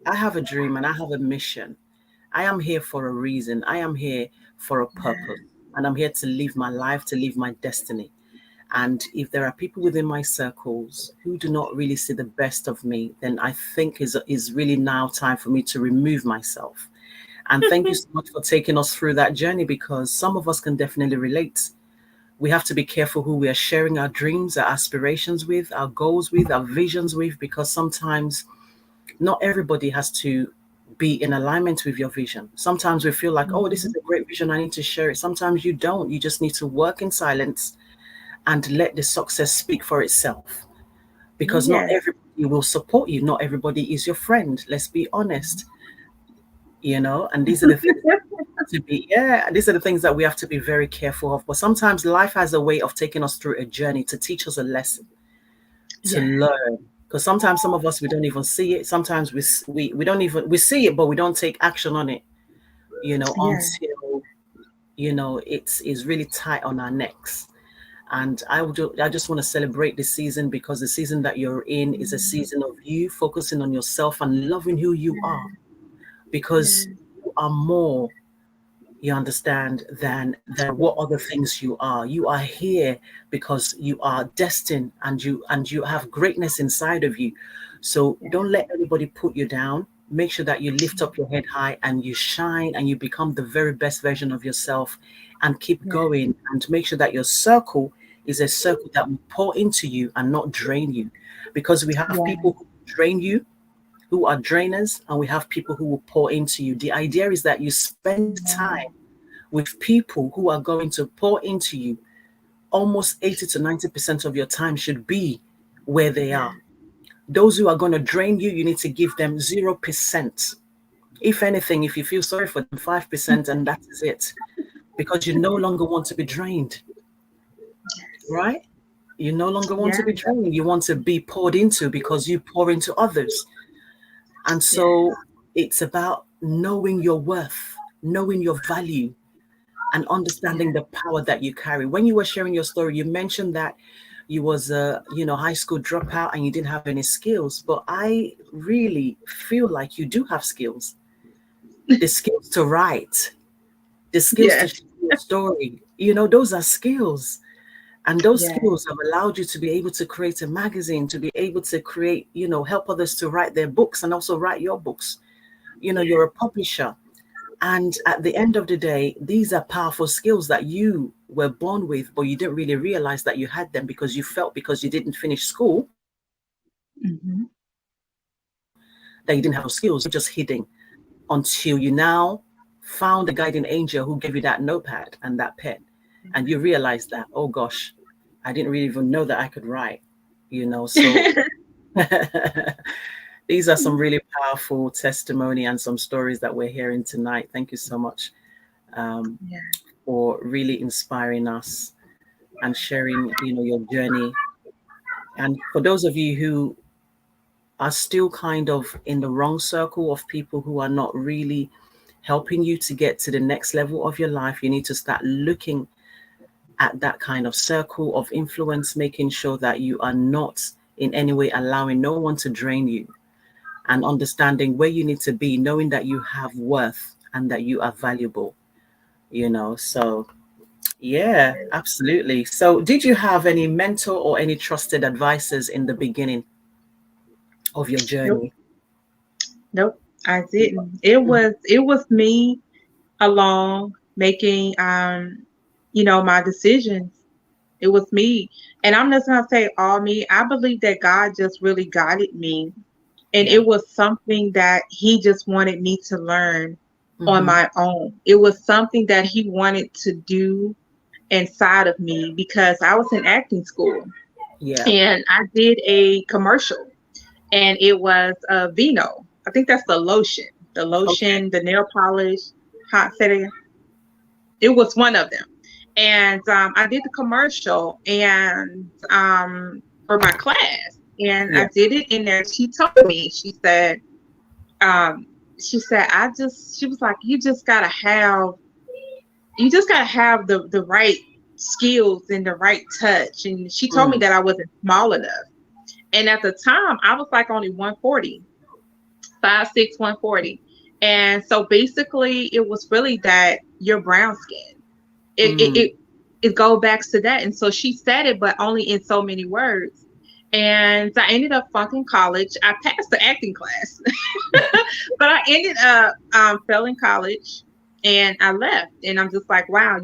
I have a dream and I have a mission. I am here for a reason. I am here for a purpose. And I'm here to live my life, to live my destiny. And if there are people within my circles who do not really see the best of me, then I think is really now time for me to remove myself. And thank you so much for taking us through that journey, because some of us can definitely relate. We have to be careful who we are sharing our dreams, our aspirations with, our goals with, our visions with, because sometimes not everybody has to be in alignment with your vision. Sometimes we feel like, oh, this is Mhm. a great vision, I need to share it. Sometimes you don't. You just need to work in silence and let the success speak for itself, Oh because not yes. everybody will support you, not everybody is your friend, let's be honest. And these are the things that we have to be, yeah, these are the things that we have to be very careful of. But sometimes life has a way of taking us through a journey to teach us a lesson, to Yeah. learn. Because sometimes some of us, we don't even see it. Sometimes we don't even, we see it but we don't take action on it, Yeah. until it's really tight on our necks. And I just want to celebrate this season, because the season that you're in is a Mhm. season of you focusing on yourself and loving who you Yeah. are, because Yeah. you are more, you understand, than what other things you are. You are here because you are destined, and you have greatness inside of you. So Yeah. don't let anybody put you down. Make sure that you lift up your head high and you shine and you become the very best version of yourself, and keep Yeah. going, and make sure that your circle is a circle that will pour into you and not drain you, because we have Yeah. people who drain you, who are drainers, and we have people who will pour into you. The idea is that you spend time Yeah. with people who are going to pour into you. Almost 80 to 90% of your time should be where they Yeah. are. Those who are going to drain you, you need to give them 0%. If anything, if you feel sorry for them, 5%, and that is it. Because you no longer want to be drained, right? You no longer want Yeah. to be drained. You want to be poured into because you pour into others. And Yeah. so it's about knowing your worth, knowing your value, and understanding Yeah. the power that you carry. When you were sharing your story, you mentioned that you was a high school dropout and you didn't have any skills. But I really feel like you do have skills. The skills to write, the skills to Yes. share your story. Those are skills. And those Yes. skills have allowed you to be able to create a magazine, to be able to create, help others to write their books and also write your books. You're a publisher. And at the end of the day, these are powerful skills that you were born with, but you didn't really realize that you had them because you felt because you didn't finish school Mm-hmm. that you didn't have those skills. You're just hidden until you now found a guiding angel who gave you that notepad and that pen. And you realize that, oh gosh, I didn't really even know that I could write, so these are some really powerful testimony and some stories that we're hearing tonight. Thank you so much um, Yeah. for really inspiring us and sharing, your journey. And for those of you who are still kind of in the wrong circle of people who are not really helping you to get to the next level of your life, you need to start looking at that kind of circle of influence, making sure that you are not in any way allowing no one to drain you, and understanding where you need to be, knowing that you have worth and that you are valuable, So, yeah, absolutely. So, did you have any mentor or any trusted advisors in the beginning of your Nope. journey? Nope. I didn't. It was me alone making my decisions. It was me. And I'm just gonna say all me. I believe that God just really guided me. And Yeah. it was something that he just wanted me to learn on Mm-hmm. my own. It was something that he wanted to do inside of me because I was in acting school Yeah. and I did a commercial and it was Vino. I think that's the Okay. lotion, the nail polish, hot setting. It was one of them. And I did the commercial and for my class, and I Yeah. did it in there. She told me, um, she was like, you just gotta have the right skills and the right touch. And she told me Mm. that I wasn't small enough. And at the time, I was like only 140, 5'6", 140. And so basically, it was really that you're brown skin. It it Mm. it, it go back to that. And so she said it, but only in so many words. And I ended up flunking college. I passed the acting class, but I ended up failing college, and I left. And I'm just like, wow,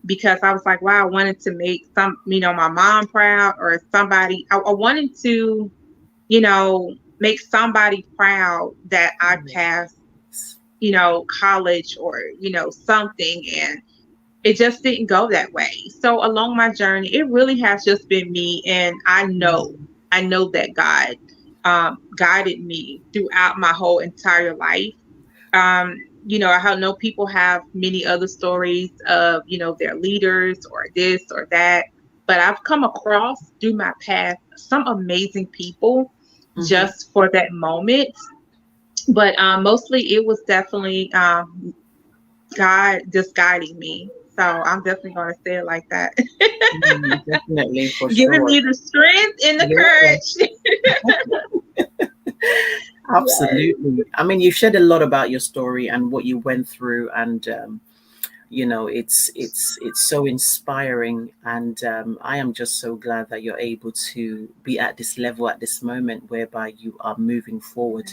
because I was like, wow, I wanted to make my mom proud or somebody. I wanted to, make somebody proud that I passed, Yes. college or, something. And it just didn't go that way. So along my journey, it really has just been me. And Mm. I know that God guided me throughout my whole entire life. Um, I know people have many other stories of, their leaders or this or that, but I've come across through my path some amazing people Mm-hmm. just for that moment. But mostly it was definitely God just guiding me. So I'm definitely going to say it like that. Mm, definitely, for Giving sure. me the strength and the Yeah. courage. Yes. Absolutely. I mean, you've shared a lot about your story and what you went through, and it's so inspiring. And I am just so glad that you're able to be at this level at this moment, whereby you are moving forward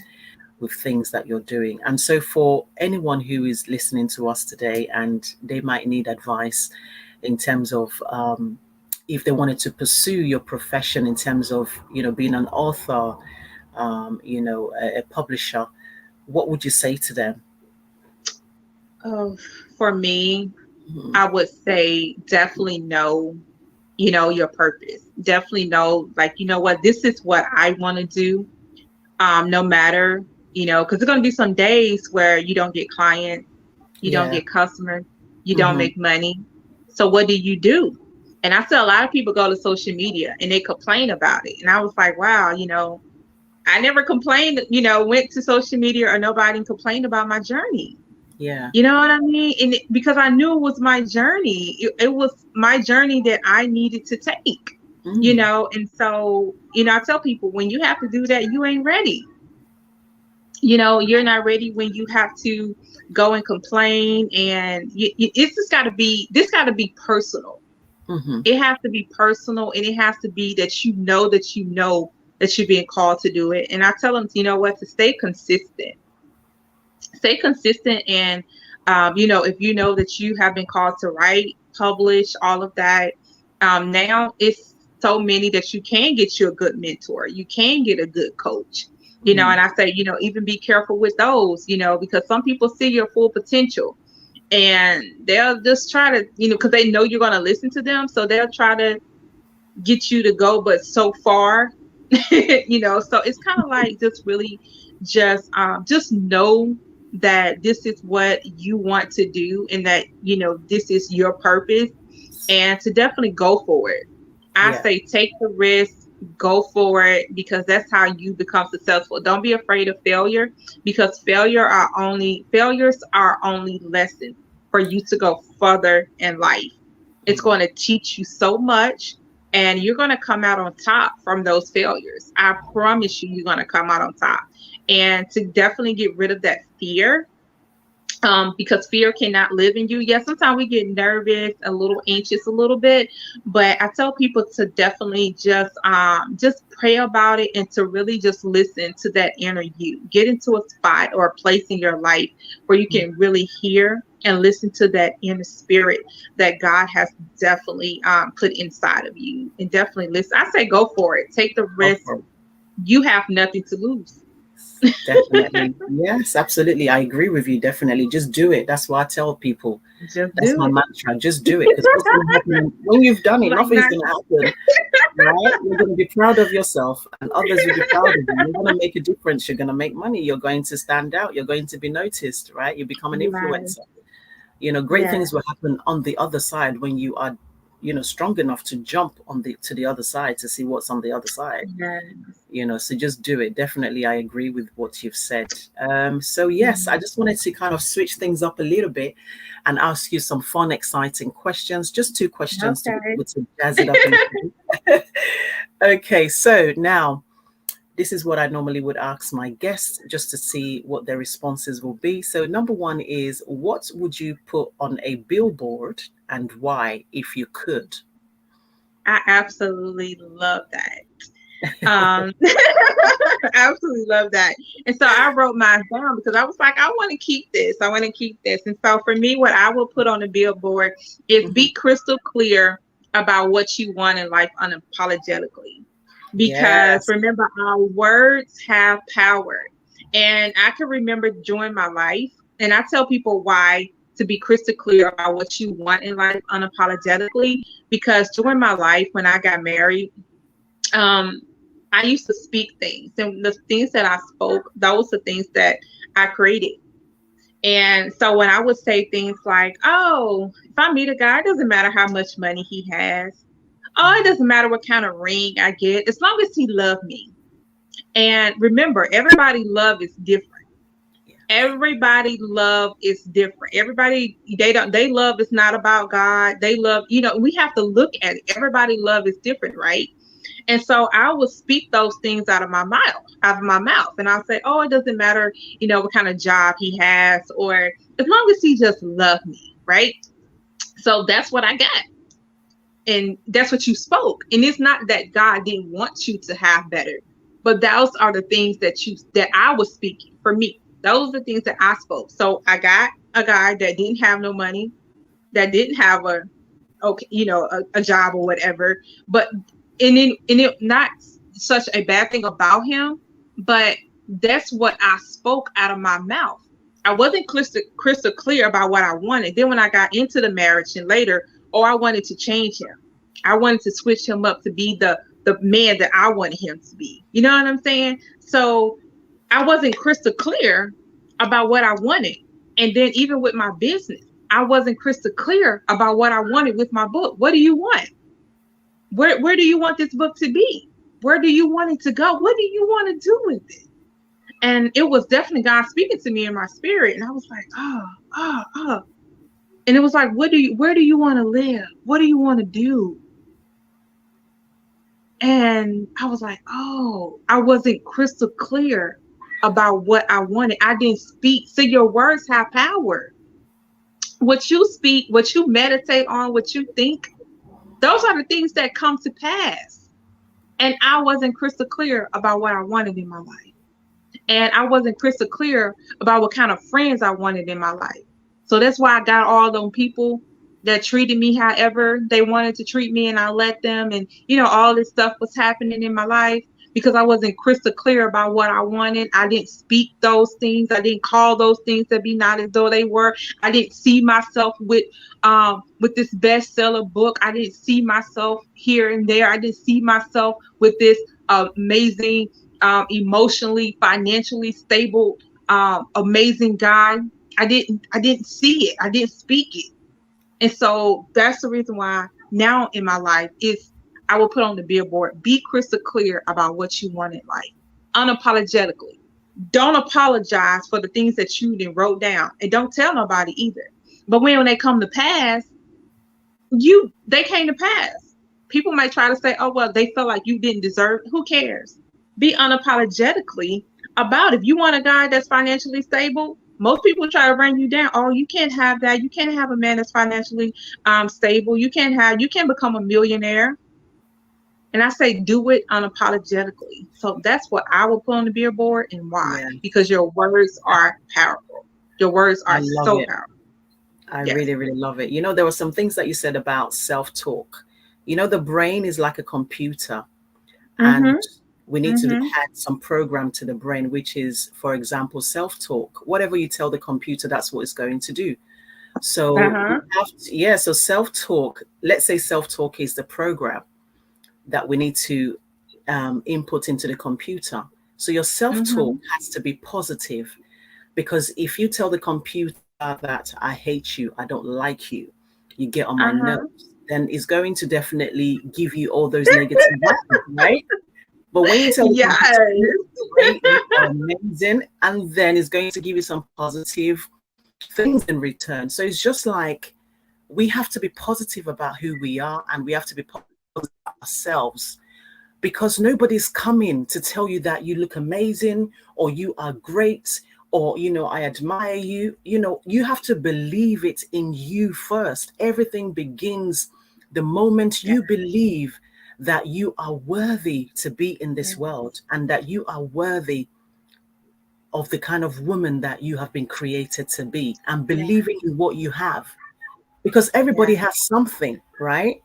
with things that you're doing. And so, for anyone who is listening to us today, and they might need advice in terms of if they wanted to pursue your profession in terms of being an author, a publisher, what would you say to them? Oh, for me, Mhm. I would say definitely know, your purpose. Definitely know, like, what, this is what I want to do. No matter, because there's going to be some days where you don't get clients, you don't Yeah. get customers, you don't Hmm. make money. So what do you do? And I see a lot of people go to social media and they complain about it. And I was like, wow, I never complained, went to social media or nobody complained about my journey. Yeah. You know what I mean? And because I knew it was my journey, it was my journey that I needed to take, Mm. and so, I tell people, when you have to do that, you ain't ready. You're not ready when you have to go and complain, and it's just got to be personal. Mm-hmm. It has to be personal, and it has to be that that you're being called to do it. And I tell them, to stay consistent. Stay consistent. And, if you know that you have been called to write, publish, all of that, now it's so many that you can get you a good mentor. You can get a good coach, and Mm. I say, even be careful with those, because some people see your full potential and they'll just try to, because they know you're going to listen to them. So they'll try to get you to go, but so far, so it's kind of like just really just know that this is what you want to do, and that, this is your purpose, and to definitely go for it. I Yeah. say take the risk, go for it, because that's how you become successful. Don't be afraid of failure, because failures are only lessons for you to go further in life. It's Mm. going to teach you so much, and you're going to come out on top from those failures. I promise you, you're going to come out on top. And to definitely get rid of that fear, because fear cannot live in you. Yes, sometimes we get nervous, a little anxious, a little bit, but I tell people to definitely just pray about it, and to really just listen to that inner you. Get into a spot or a place in your life where you Mm. can really hear and listen to that inner spirit that God has definitely put inside of you, and definitely listen. I say go for it. Take the Go risk. for it. You have nothing to lose. Definitely. Yes, absolutely. I agree with you. Definitely. Just do it. That's what I tell people. Just That's do my it. mantra. Just do it. Because what's going to happen when you've done it, Like nothing's not going to happen, right? You're going to be proud of yourself and others will be proud of you. You're going to make a difference. You're going to make money. You're going to stand out. You're going to be noticed, right? You become an right. influencer. Great Yeah. things will happen on the other side when you are, strong enough to jump on to the other side to see what's on the other side. Yeah. So just do it. Definitely, I agree with what you've said. So yes, I Mhm. just wanted to kind of switch things up a little bit and ask you some fun, exciting questions. Just two questions to be Okay. able to jazz it up a little bit. Okay, so now this is what I normally would ask my guests just to see what their responses will be. So number one is, what would you put on a billboard and why, if you could? I absolutely love that. Um, absolutely love that. And so I wrote mine down because I was like, I want to keep this. I want to keep this. And so for me, what I will put on the billboard is Mhm. be crystal clear about what you want in life unapologetically. Because Yes. remember, our words have power. And I can remember during my life, and I tell people why, to be crystal clear about what you want in life unapologetically, because during my life when I got married, um, I used to speak things, and the things that I spoke, those are things that I created. And so when I would say things like, "Oh, if I meet a guy, it doesn't matter how much money he has. Oh, it doesn't matter what kind of ring I get, as long as he loves me." And remember, everybody love is different. Everybody love is different. Everybody, they love is not about God. They love, we have to look at it. Everybody love is different, right? And so I will speak those things out of my mouth. And I'll say, oh, it doesn't matter, what kind of job he has, or as long as he just loves me, right? So that's what I got. And that's what you spoke. And it's not that God didn't want you to have better, but those are the things that I was speaking for me. Those are the things that I spoke. So I got a guy that didn't have no money, that didn't have a job or whatever, but and it not such a bad thing about him, but that's what I spoke out of my mouth. I wasn't crystal clear about what I wanted. Then when I got into the marriage and later, I wanted to change him. I wanted to switch him up to be the man that I wanted him to be. You know what I'm saying? So I wasn't crystal clear about what I wanted. And then even with my business, I wasn't crystal clear about what I wanted with my book. What do you want? Where do you want this book to be? Where do you want it to go? What do you want to do with it? And it was definitely God speaking to me in my spirit. And I was like, oh. And it was like, where do you want to live? What do you want to do? And I was like, oh, I wasn't crystal clear about what I wanted. I didn't speak. So your words have power. What you speak, what you meditate on, what you think, those are the things that come to pass. And I wasn't crystal clear about what I wanted in my life. And I wasn't crystal clear about what kind of friends I wanted in my life. So that's why I got all those people that treated me however they wanted to treat me, and I let them. And, all this stuff was happening in my life because I wasn't crystal clear about what I wanted. I didn't speak those things. I didn't call those things to be not as though they were. I didn't see myself with this bestseller book. I didn't see myself here and there. I didn't see myself with this amazing, emotionally, financially stable, amazing guy. I didn't see it. I didn't speak it. And so that's the reason why now in my life is I will put on the billboard, be crystal clear about what you want in life, unapologetically. Don't apologize for the things that you then wrote down, and don't tell nobody either. But when they come to pass, they came to pass. People might try to say, oh, well, they felt like you didn't deserve it. Who cares? Be unapologetically about it. If you want a guy that's financially stable, most people try to bring you down. Oh, you can't have that. You can't have a man that's financially stable. You can't become a millionaire. And I say, do it unapologetically. So that's what I will put on the billboard, and why? Yeah, Because your words are powerful. Your words I are love so it. powerful. I Yes. really, really love it. There were some things that you said about self-talk. The brain is like a computer, and Mm-hmm. we need to Mm-hmm. add some program to the brain, which is, for example, self-talk. Whatever you tell the computer, that's what it's going to do. So we Uh-huh. have to, yeah, so self-talk, let's say self-talk is the program that we need to input into the computer. So your self-talk Mm-hmm. has to be positive, because if you tell the computer that I hate you, I don't like you get on my Uh-huh. nerves, then it's going to definitely give you all those negative vibes, right? But when you tell the Yes. computer you are great, you are amazing, and then it's going to give you some positive things in return. So it's just like we have to be positive about who we are, and we have to be positive about ourselves, because nobody's coming to tell you that you look amazing or you are great or I admire you. You have to believe it in you first. Everything begins the moment Yeah. you believe that you are worthy to be in this Yeah. world, and that you are worthy of the kind of woman that you have been created to be, and Yeah. believing in what you have, because everybody Yeah. has something, right?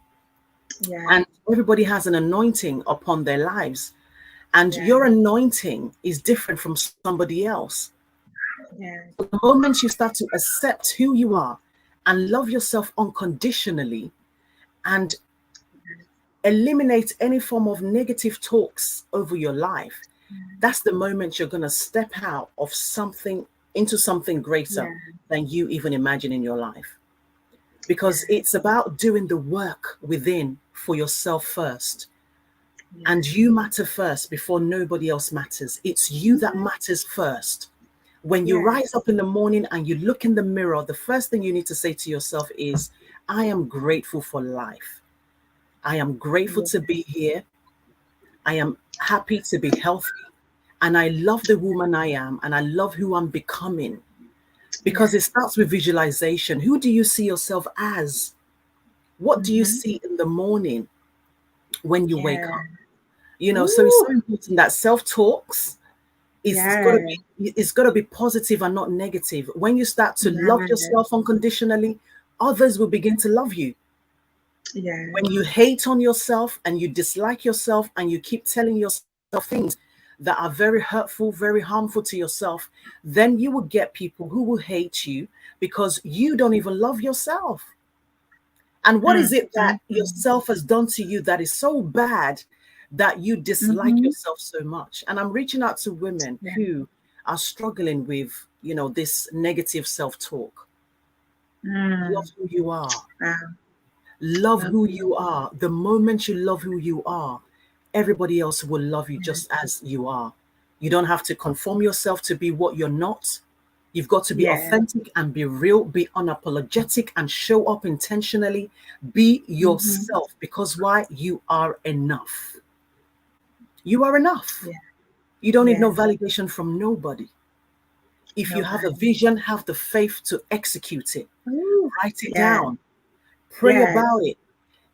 Yeah. And everybody has an anointing upon their lives. And Yeah. your anointing is different from somebody else. Yeah. The moment you start to accept who you are and love yourself unconditionally, and eliminate any form of negative talks over your life, that's the moment you're going to step out of something into something greater Yeah. than you even imagine in your life. Because Yeah. it's about doing the work within for yourself first. And Yeah. you matter first before nobody else matters. It's you that Mhm. matters first. When you Yes. rise up in the morning and you look in the mirror, the first thing you need to say to yourself is, I am grateful for life. I am grateful Yeah. to be here. I am happy to be healthy. And I love the woman I am. And I love who I'm becoming. Because Yeah. it starts with visualization. Who do you see yourself as? What do you Mm-hmm. see in the morning when you wake Yeah. up? So it's Ooh. so important that self-talks is got to Yeah. be, it's got to be positive and not negative. When you start to love Yeah. yourself unconditionally, others will begin to love you. Yeah. When you hate on yourself and you dislike yourself and you keep telling yourself things that are very hurtful, very harmful to yourself, then you will get people who will hate you because you don't even love yourself. And what is Mm. it that Mm-hmm. yourself has done to you that is so bad that you dislike Mm-hmm. yourself so much? And I'm reaching out to women Yeah. who are struggling with, this negative self talk. Love Mm. who you are. Wow. Love Love who you. you are. The moment you love who you are, everybody else will love you Yeah. just as you are. You don't have to conform yourself to be what you're not. You've got to be Yeah. authentic and be real, be unapologetic and show up intentionally. Be Hmm. yourself because why? You are enough. You are enough. Yeah. You don't need Yeah. no validation from nobody. If you have a Nobody. vision, have the faith to execute it. Ooh. Write it Yes. down, pray Yes. about it,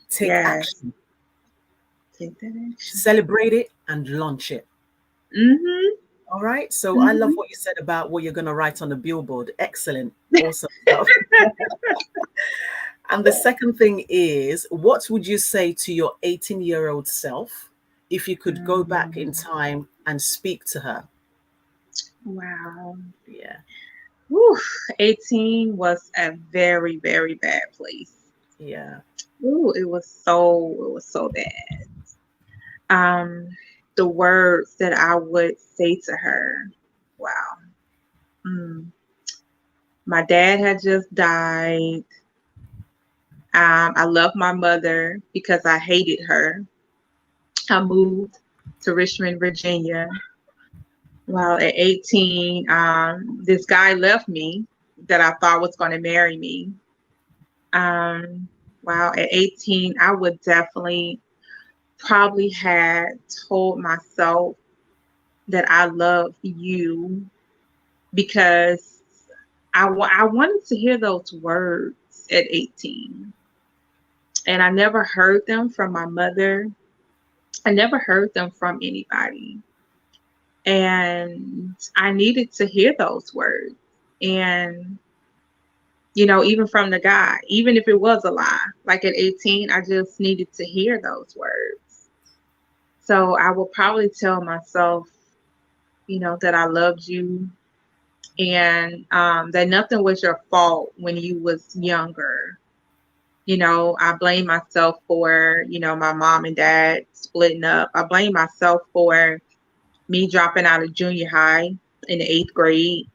take Yes. action, Take that action. celebrate it, and launch it. Mm-hmm. All right. So I love Mm-hmm. what you said about what you're going to write on the billboard. Excellent. Awesome stuff. And the second thing is, what would you say to your 18-year-old self if you could go back in Mm. time and speak to her? Wow. Yeah. Whew. 18 was a very, very bad place. Yeah. Ooh, it was so bad. Um, the words that I would say to her, wow. Mm. My dad had just died. I love my mother because I hated her. I moved to Richmond, Virginia. Well, at 18, this guy left me that I thought was going to marry me. Um, wow, at 18, I would definitely probably had told myself that I love you because I wanted to hear those words at 18. And I never heard them from my mother. I never heard them from anybody. And I needed to hear those words. And, even from the guy, even if it was a lie, like at 18, I just needed to hear those words. So I will probably tell myself, that I loved you and that nothing was your fault when you was younger. I blame myself for, my mom and dad splitting up. I blame myself for me dropping out of junior high in the eighth grade.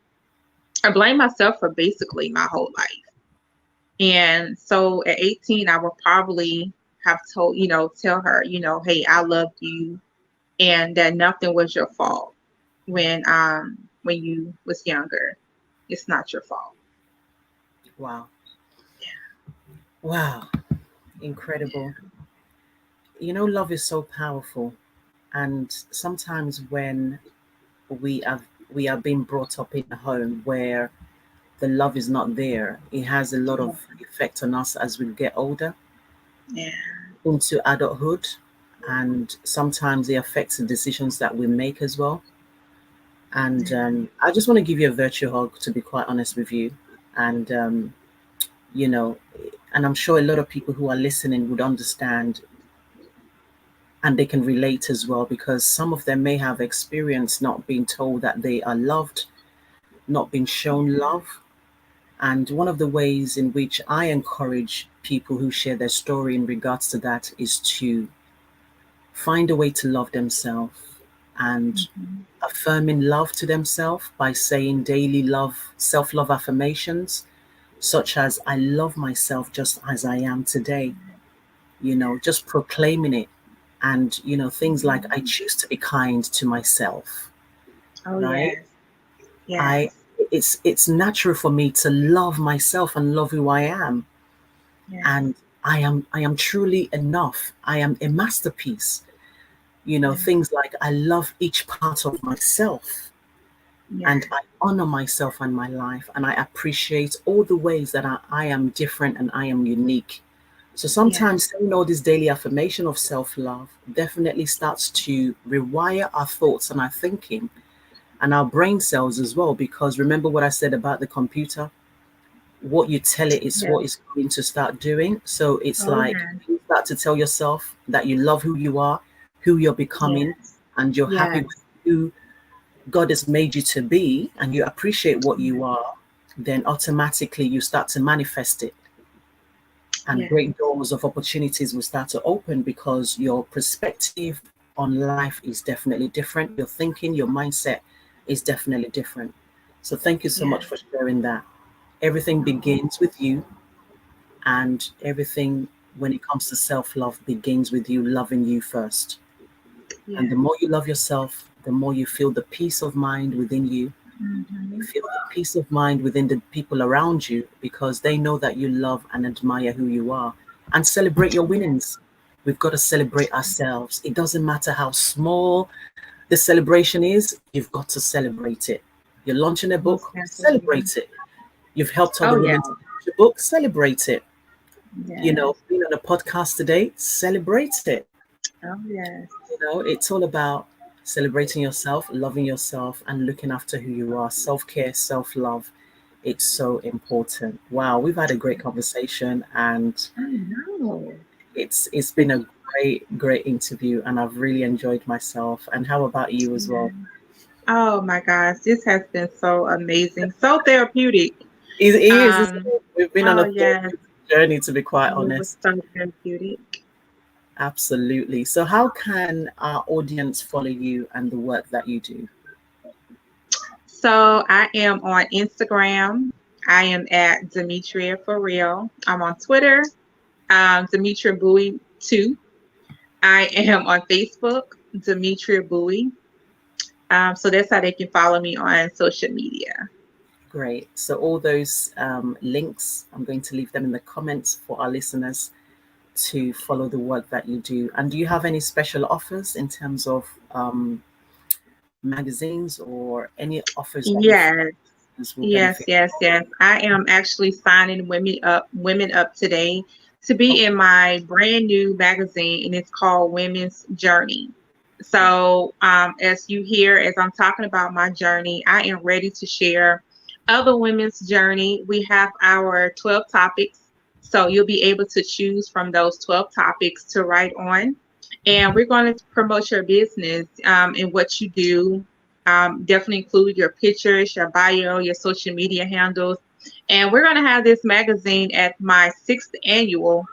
I blame myself for basically my whole life. And so at 18, I would probably have told, tell her, hey, I love you and that nothing was your fault when you was younger. It's not your fault. Wow. Wow. Incredible. Love is so powerful. And sometimes when we have we are being brought up in a home where the love is not there, it has a lot Yeah. of effect on us as we get older Yeah. into adulthood. And sometimes it affects the decisions that we make as well. And Yeah. I just want to give you a virtual hug, to be quite honest with you. And, you know, and I'm sure a lot of people who are listening would understand and they can relate as well, because some of them may have experienced not being told that they are loved, not being shown love. And one of the ways in which I encourage people who share their story in regards to that is to find a way to love themselves and Mhm. affirming love to themselves by saying daily self-love affirmations, such as I love myself just as I am today, just proclaiming it. And, things like I Mhm. choose to be kind to myself, Oh right? yes. I Yes. it's natural for me to love myself and love who I am. Yes. And I am truly enough. I am a masterpiece. Yes. Things like I love each part of myself and Yes. I honor myself and my life and I appreciate all the ways that I am different and I am unique. So Yes. sometimes saying all this daily affirmation of self-love definitely starts to rewire our thoughts and our thinking and our brain cells as well. Because remember what I said about the computer? What you tell it is Yes. what it's going to start doing. So it's Oh like yes. you start to tell yourself that you love who you are, who you're becoming, Yes. and you're happy with Yes. who God has made you to be, and you appreciate what you are, then automatically you start to manifest it. And Yes. great doors of opportunities will start to open because your perspective on life is definitely different. Your thinking, your mindset is definitely different. So thank you so much Yes. for sharing that. Everything No. begins with you, and everything. when it comes to self-love begins with you loving you first. And the Yes. more you love yourself, the more you feel the peace of mind within you. You Mhm. feel the peace of mind within the people around you because they know that you love and admire who you are. And celebrate your Yeah. winnings. We've got to celebrate ourselves. It doesn't matter how small the celebration is, you've got to celebrate it. You're launching a Most book, definitely. celebrate it. You've helped other Oh yeah. women to launch a book, celebrate it. You know, Yes. being on a podcast today, celebrate it. Oh yes. You know, it's all about celebrating yourself, loving yourself, and looking after who you are. Self care, self love. It's so important. Wow, we've had a great conversation, and I know. it's been a great interview, and I've really enjoyed myself. And how about you as well? Yeah. Oh my gosh, this has been so amazing, so therapeutic. It is, isn't Um, it? We've been on oh a yes, therapeutic journey, to be quite it was honest. so therapeutic. Absolutely. So, how can our audience follow you and the work that you do? So I am on Instagram. I am at Demetria for real. I'm on Twitter, Demetria Buie 2. I am on Facebook, Demetria Buie. So that's how they can follow me on social media. Great. So, all those links, I'm going to leave them in the comments for our listeners to follow the work that you do. And do you have any special offers in terms of magazines or any offers that you feel Yes. will Yes, benefit? yes, yes. I am actually signing women up today to be in my brand new magazine, and it's called Women's Journey. Okay. So, as you hear, as I'm talking about my journey, I am ready to share other women's journey. We have our 12 topics, so you'll be able to choose from those 12 topics to write on. And we're going to promote your business and what you do. Definitely include your pictures, your bio, your social media handles. And we're going to have this magazine at my sixth annual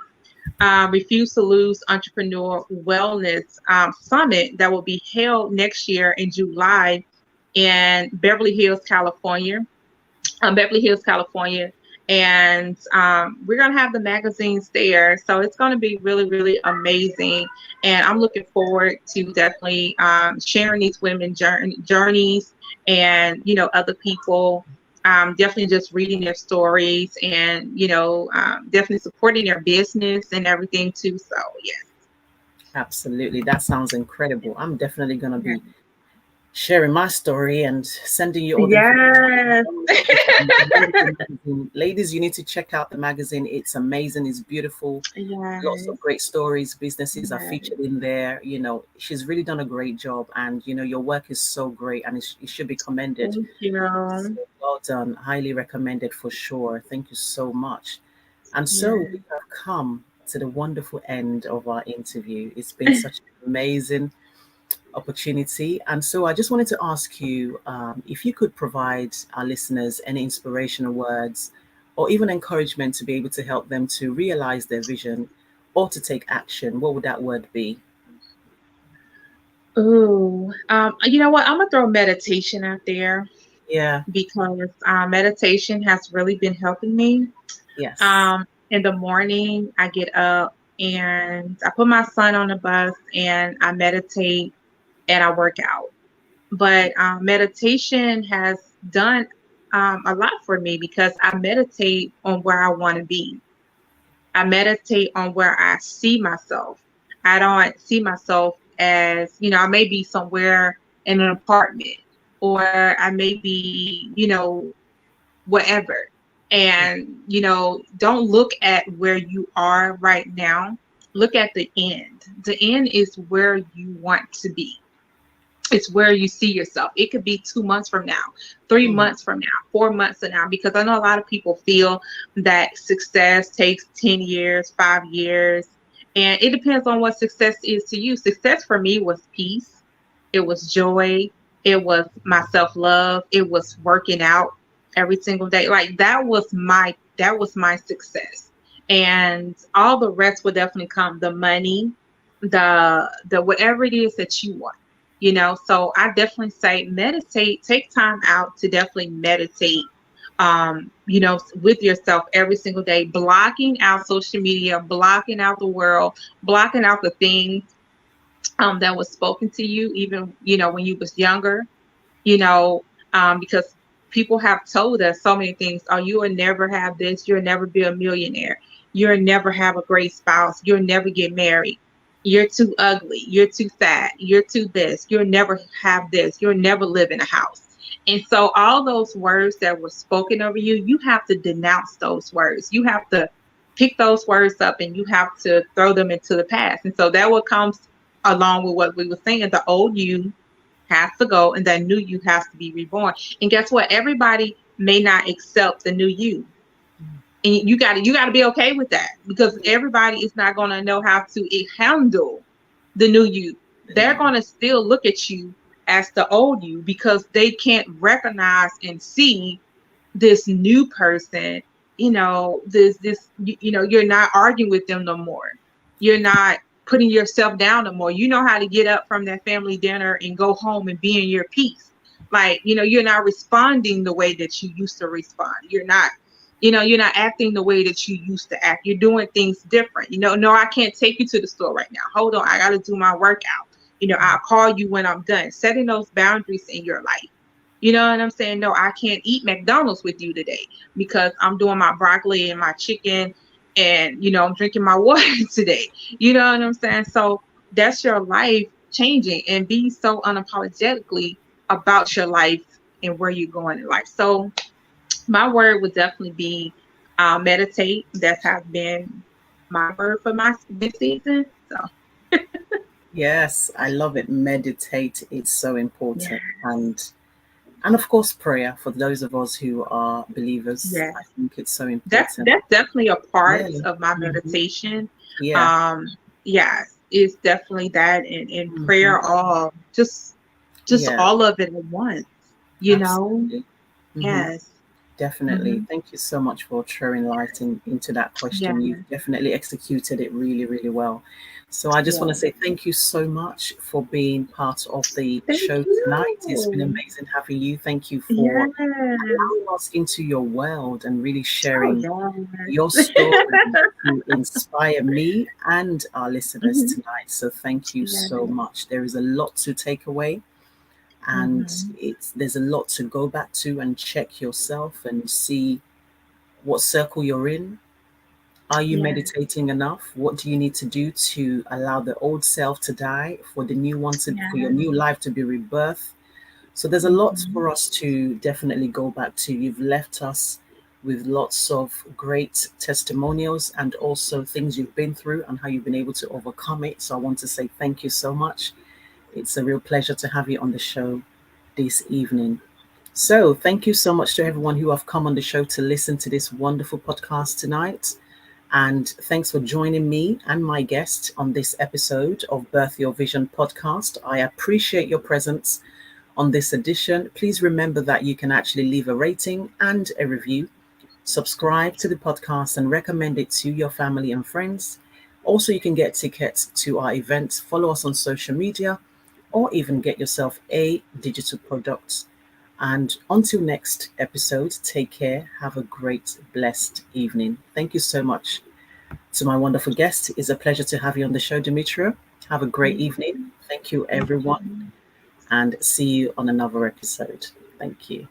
Refuse to Lose Entrepreneur Wellness Summit that will be held next year in July in Beverly Hills, California. And we're going to have the magazines there. So it's going to be really, really amazing. And I'm looking forward to definitely sharing these women journeys and, other people. Definitely just reading their stories and, definitely supporting their business and everything too. So, Absolutely. That sounds incredible. I'm definitely going to yeah. be sharing my story and sending you all the information. Yes. The wonderful magazine. Ladies, you need to check out the magazine. It's amazing. It's beautiful. Lots Yes. of great stories. Businesses are Yes. featured in there. You know, she's really done a great job. And, you know, your work is so great and it should be commended. Thank So you. well done. Highly recommended for sure. Thank you so much. And so Yes. we have come to the wonderful end of our interview. It's been such an amazing opportunity. And so I just wanted to ask you if you could provide our listeners any inspirational words or even encouragement to be able to help them to realize their vision or to take action, what would that word be? Ooh, you know what? I'm gonna throw meditation out there Yeah, because meditation has really been helping me. yes. In the morning, I get up and I put my son on the bus and I meditate and I work out. But meditation has done a lot for me because I meditate on where I want to be. I meditate on where I see myself. I don't see myself as, I may be somewhere in an apartment or I may be, whatever. And, don't look at where you are right now. Look at the end. The end is where you want to be. It's where you see yourself. It could be 2 months from now, three Mhm. months from now, 4 months from now, because I know a lot of people feel that success takes 10 years, 5 years. And it depends on what success is to you. Success for me was peace, it was joy, it was my self love, it was working out every single day. Like that was my success. And all the rest will definitely come, the money, the whatever it is that you want, so I definitely say meditate, take time out to definitely meditate with yourself every single day, blocking out social media, blocking out the world, blocking out the things that was spoken to you, even, when you was younger, you know, because people have told us so many things. Oh, you will never have this. You'll never be a millionaire. You'll never have a great spouse. You'll never get married. You're too ugly. You're too fat. You're too this. You'll never have this. You'll never live in a house. And so all those words that were spoken over you, you have to denounce those words. You have to pick those words up and you have to throw them into the past. And so that what comes along with what we were saying, the old you has to go and that new you has to be reborn. And guess what? Everybody may not accept the new you. And you gotta be okay with that, because everybody is not gonna know how to handle the new you. They're gonna still look at you as the old you because they can't recognize and see this new person. You're not arguing with them no more. You're not putting yourself down no more. You know how to get up from that family dinner and go home and be in your peace. Like, you're not responding the way that you used to respond. You're not acting the way that you used to act. You're doing things different. No, I can't take you to the store right now. Hold on. I got to do my workout. I'll call you when I'm done. Setting those boundaries in your life. You know what I'm saying? No, I can't eat McDonald's with you today because I'm doing my broccoli and my chicken and, I'm drinking my water today. You know what I'm saying? So that's your life changing and be so unapologetically about your life and where you're going in life. So my word would definitely be meditate. That has been my word for this season. So Yes, I love it. Meditate. It's so important. And of course, prayer for those of us who are believers. Yeah. I think it's so important. That's definitely a part of my meditation. Yeah. It's definitely that, and prayer, all just all of it at once. Absolutely. Yes. Definitely. Thank you so much for throwing light into that question. You've definitely executed it really, really well. So I just want to say thank you so much for being part of the show tonight. It's been amazing having you. Thank you for allowing us into your world and really sharing your story to inspire me and our listeners tonight. So thank you so much. There is a lot to take away. And there's a lot to go back to and check yourself and see what circle you're in. Are you meditating enough? What do you need to do to allow the old self to die for the new one for your new life to be rebirthed? So there's a lot for us to definitely go back to. You've left us with lots of great testimonials and also things you've been through and how you've been able to overcome it. So I want to say thank you so much. It's a real pleasure to have you on the show this evening. So thank you so much to everyone who have come on the show to listen to this wonderful podcast tonight. And thanks for joining me and my guest on this episode of Birth Your Vision podcast. I appreciate your presence on this edition. Please remember that you can actually leave a rating and a review, subscribe to the podcast and recommend it to your family and friends. Also, you can get tickets to our events, follow us on social media, or even get yourself a digital product. And until next episode, take care. Have a great, blessed evening. Thank you so much to my wonderful guest. It's a pleasure to have you on the show, Demetria. Have a great evening. Thank you, everyone. And see you on another episode. Thank you.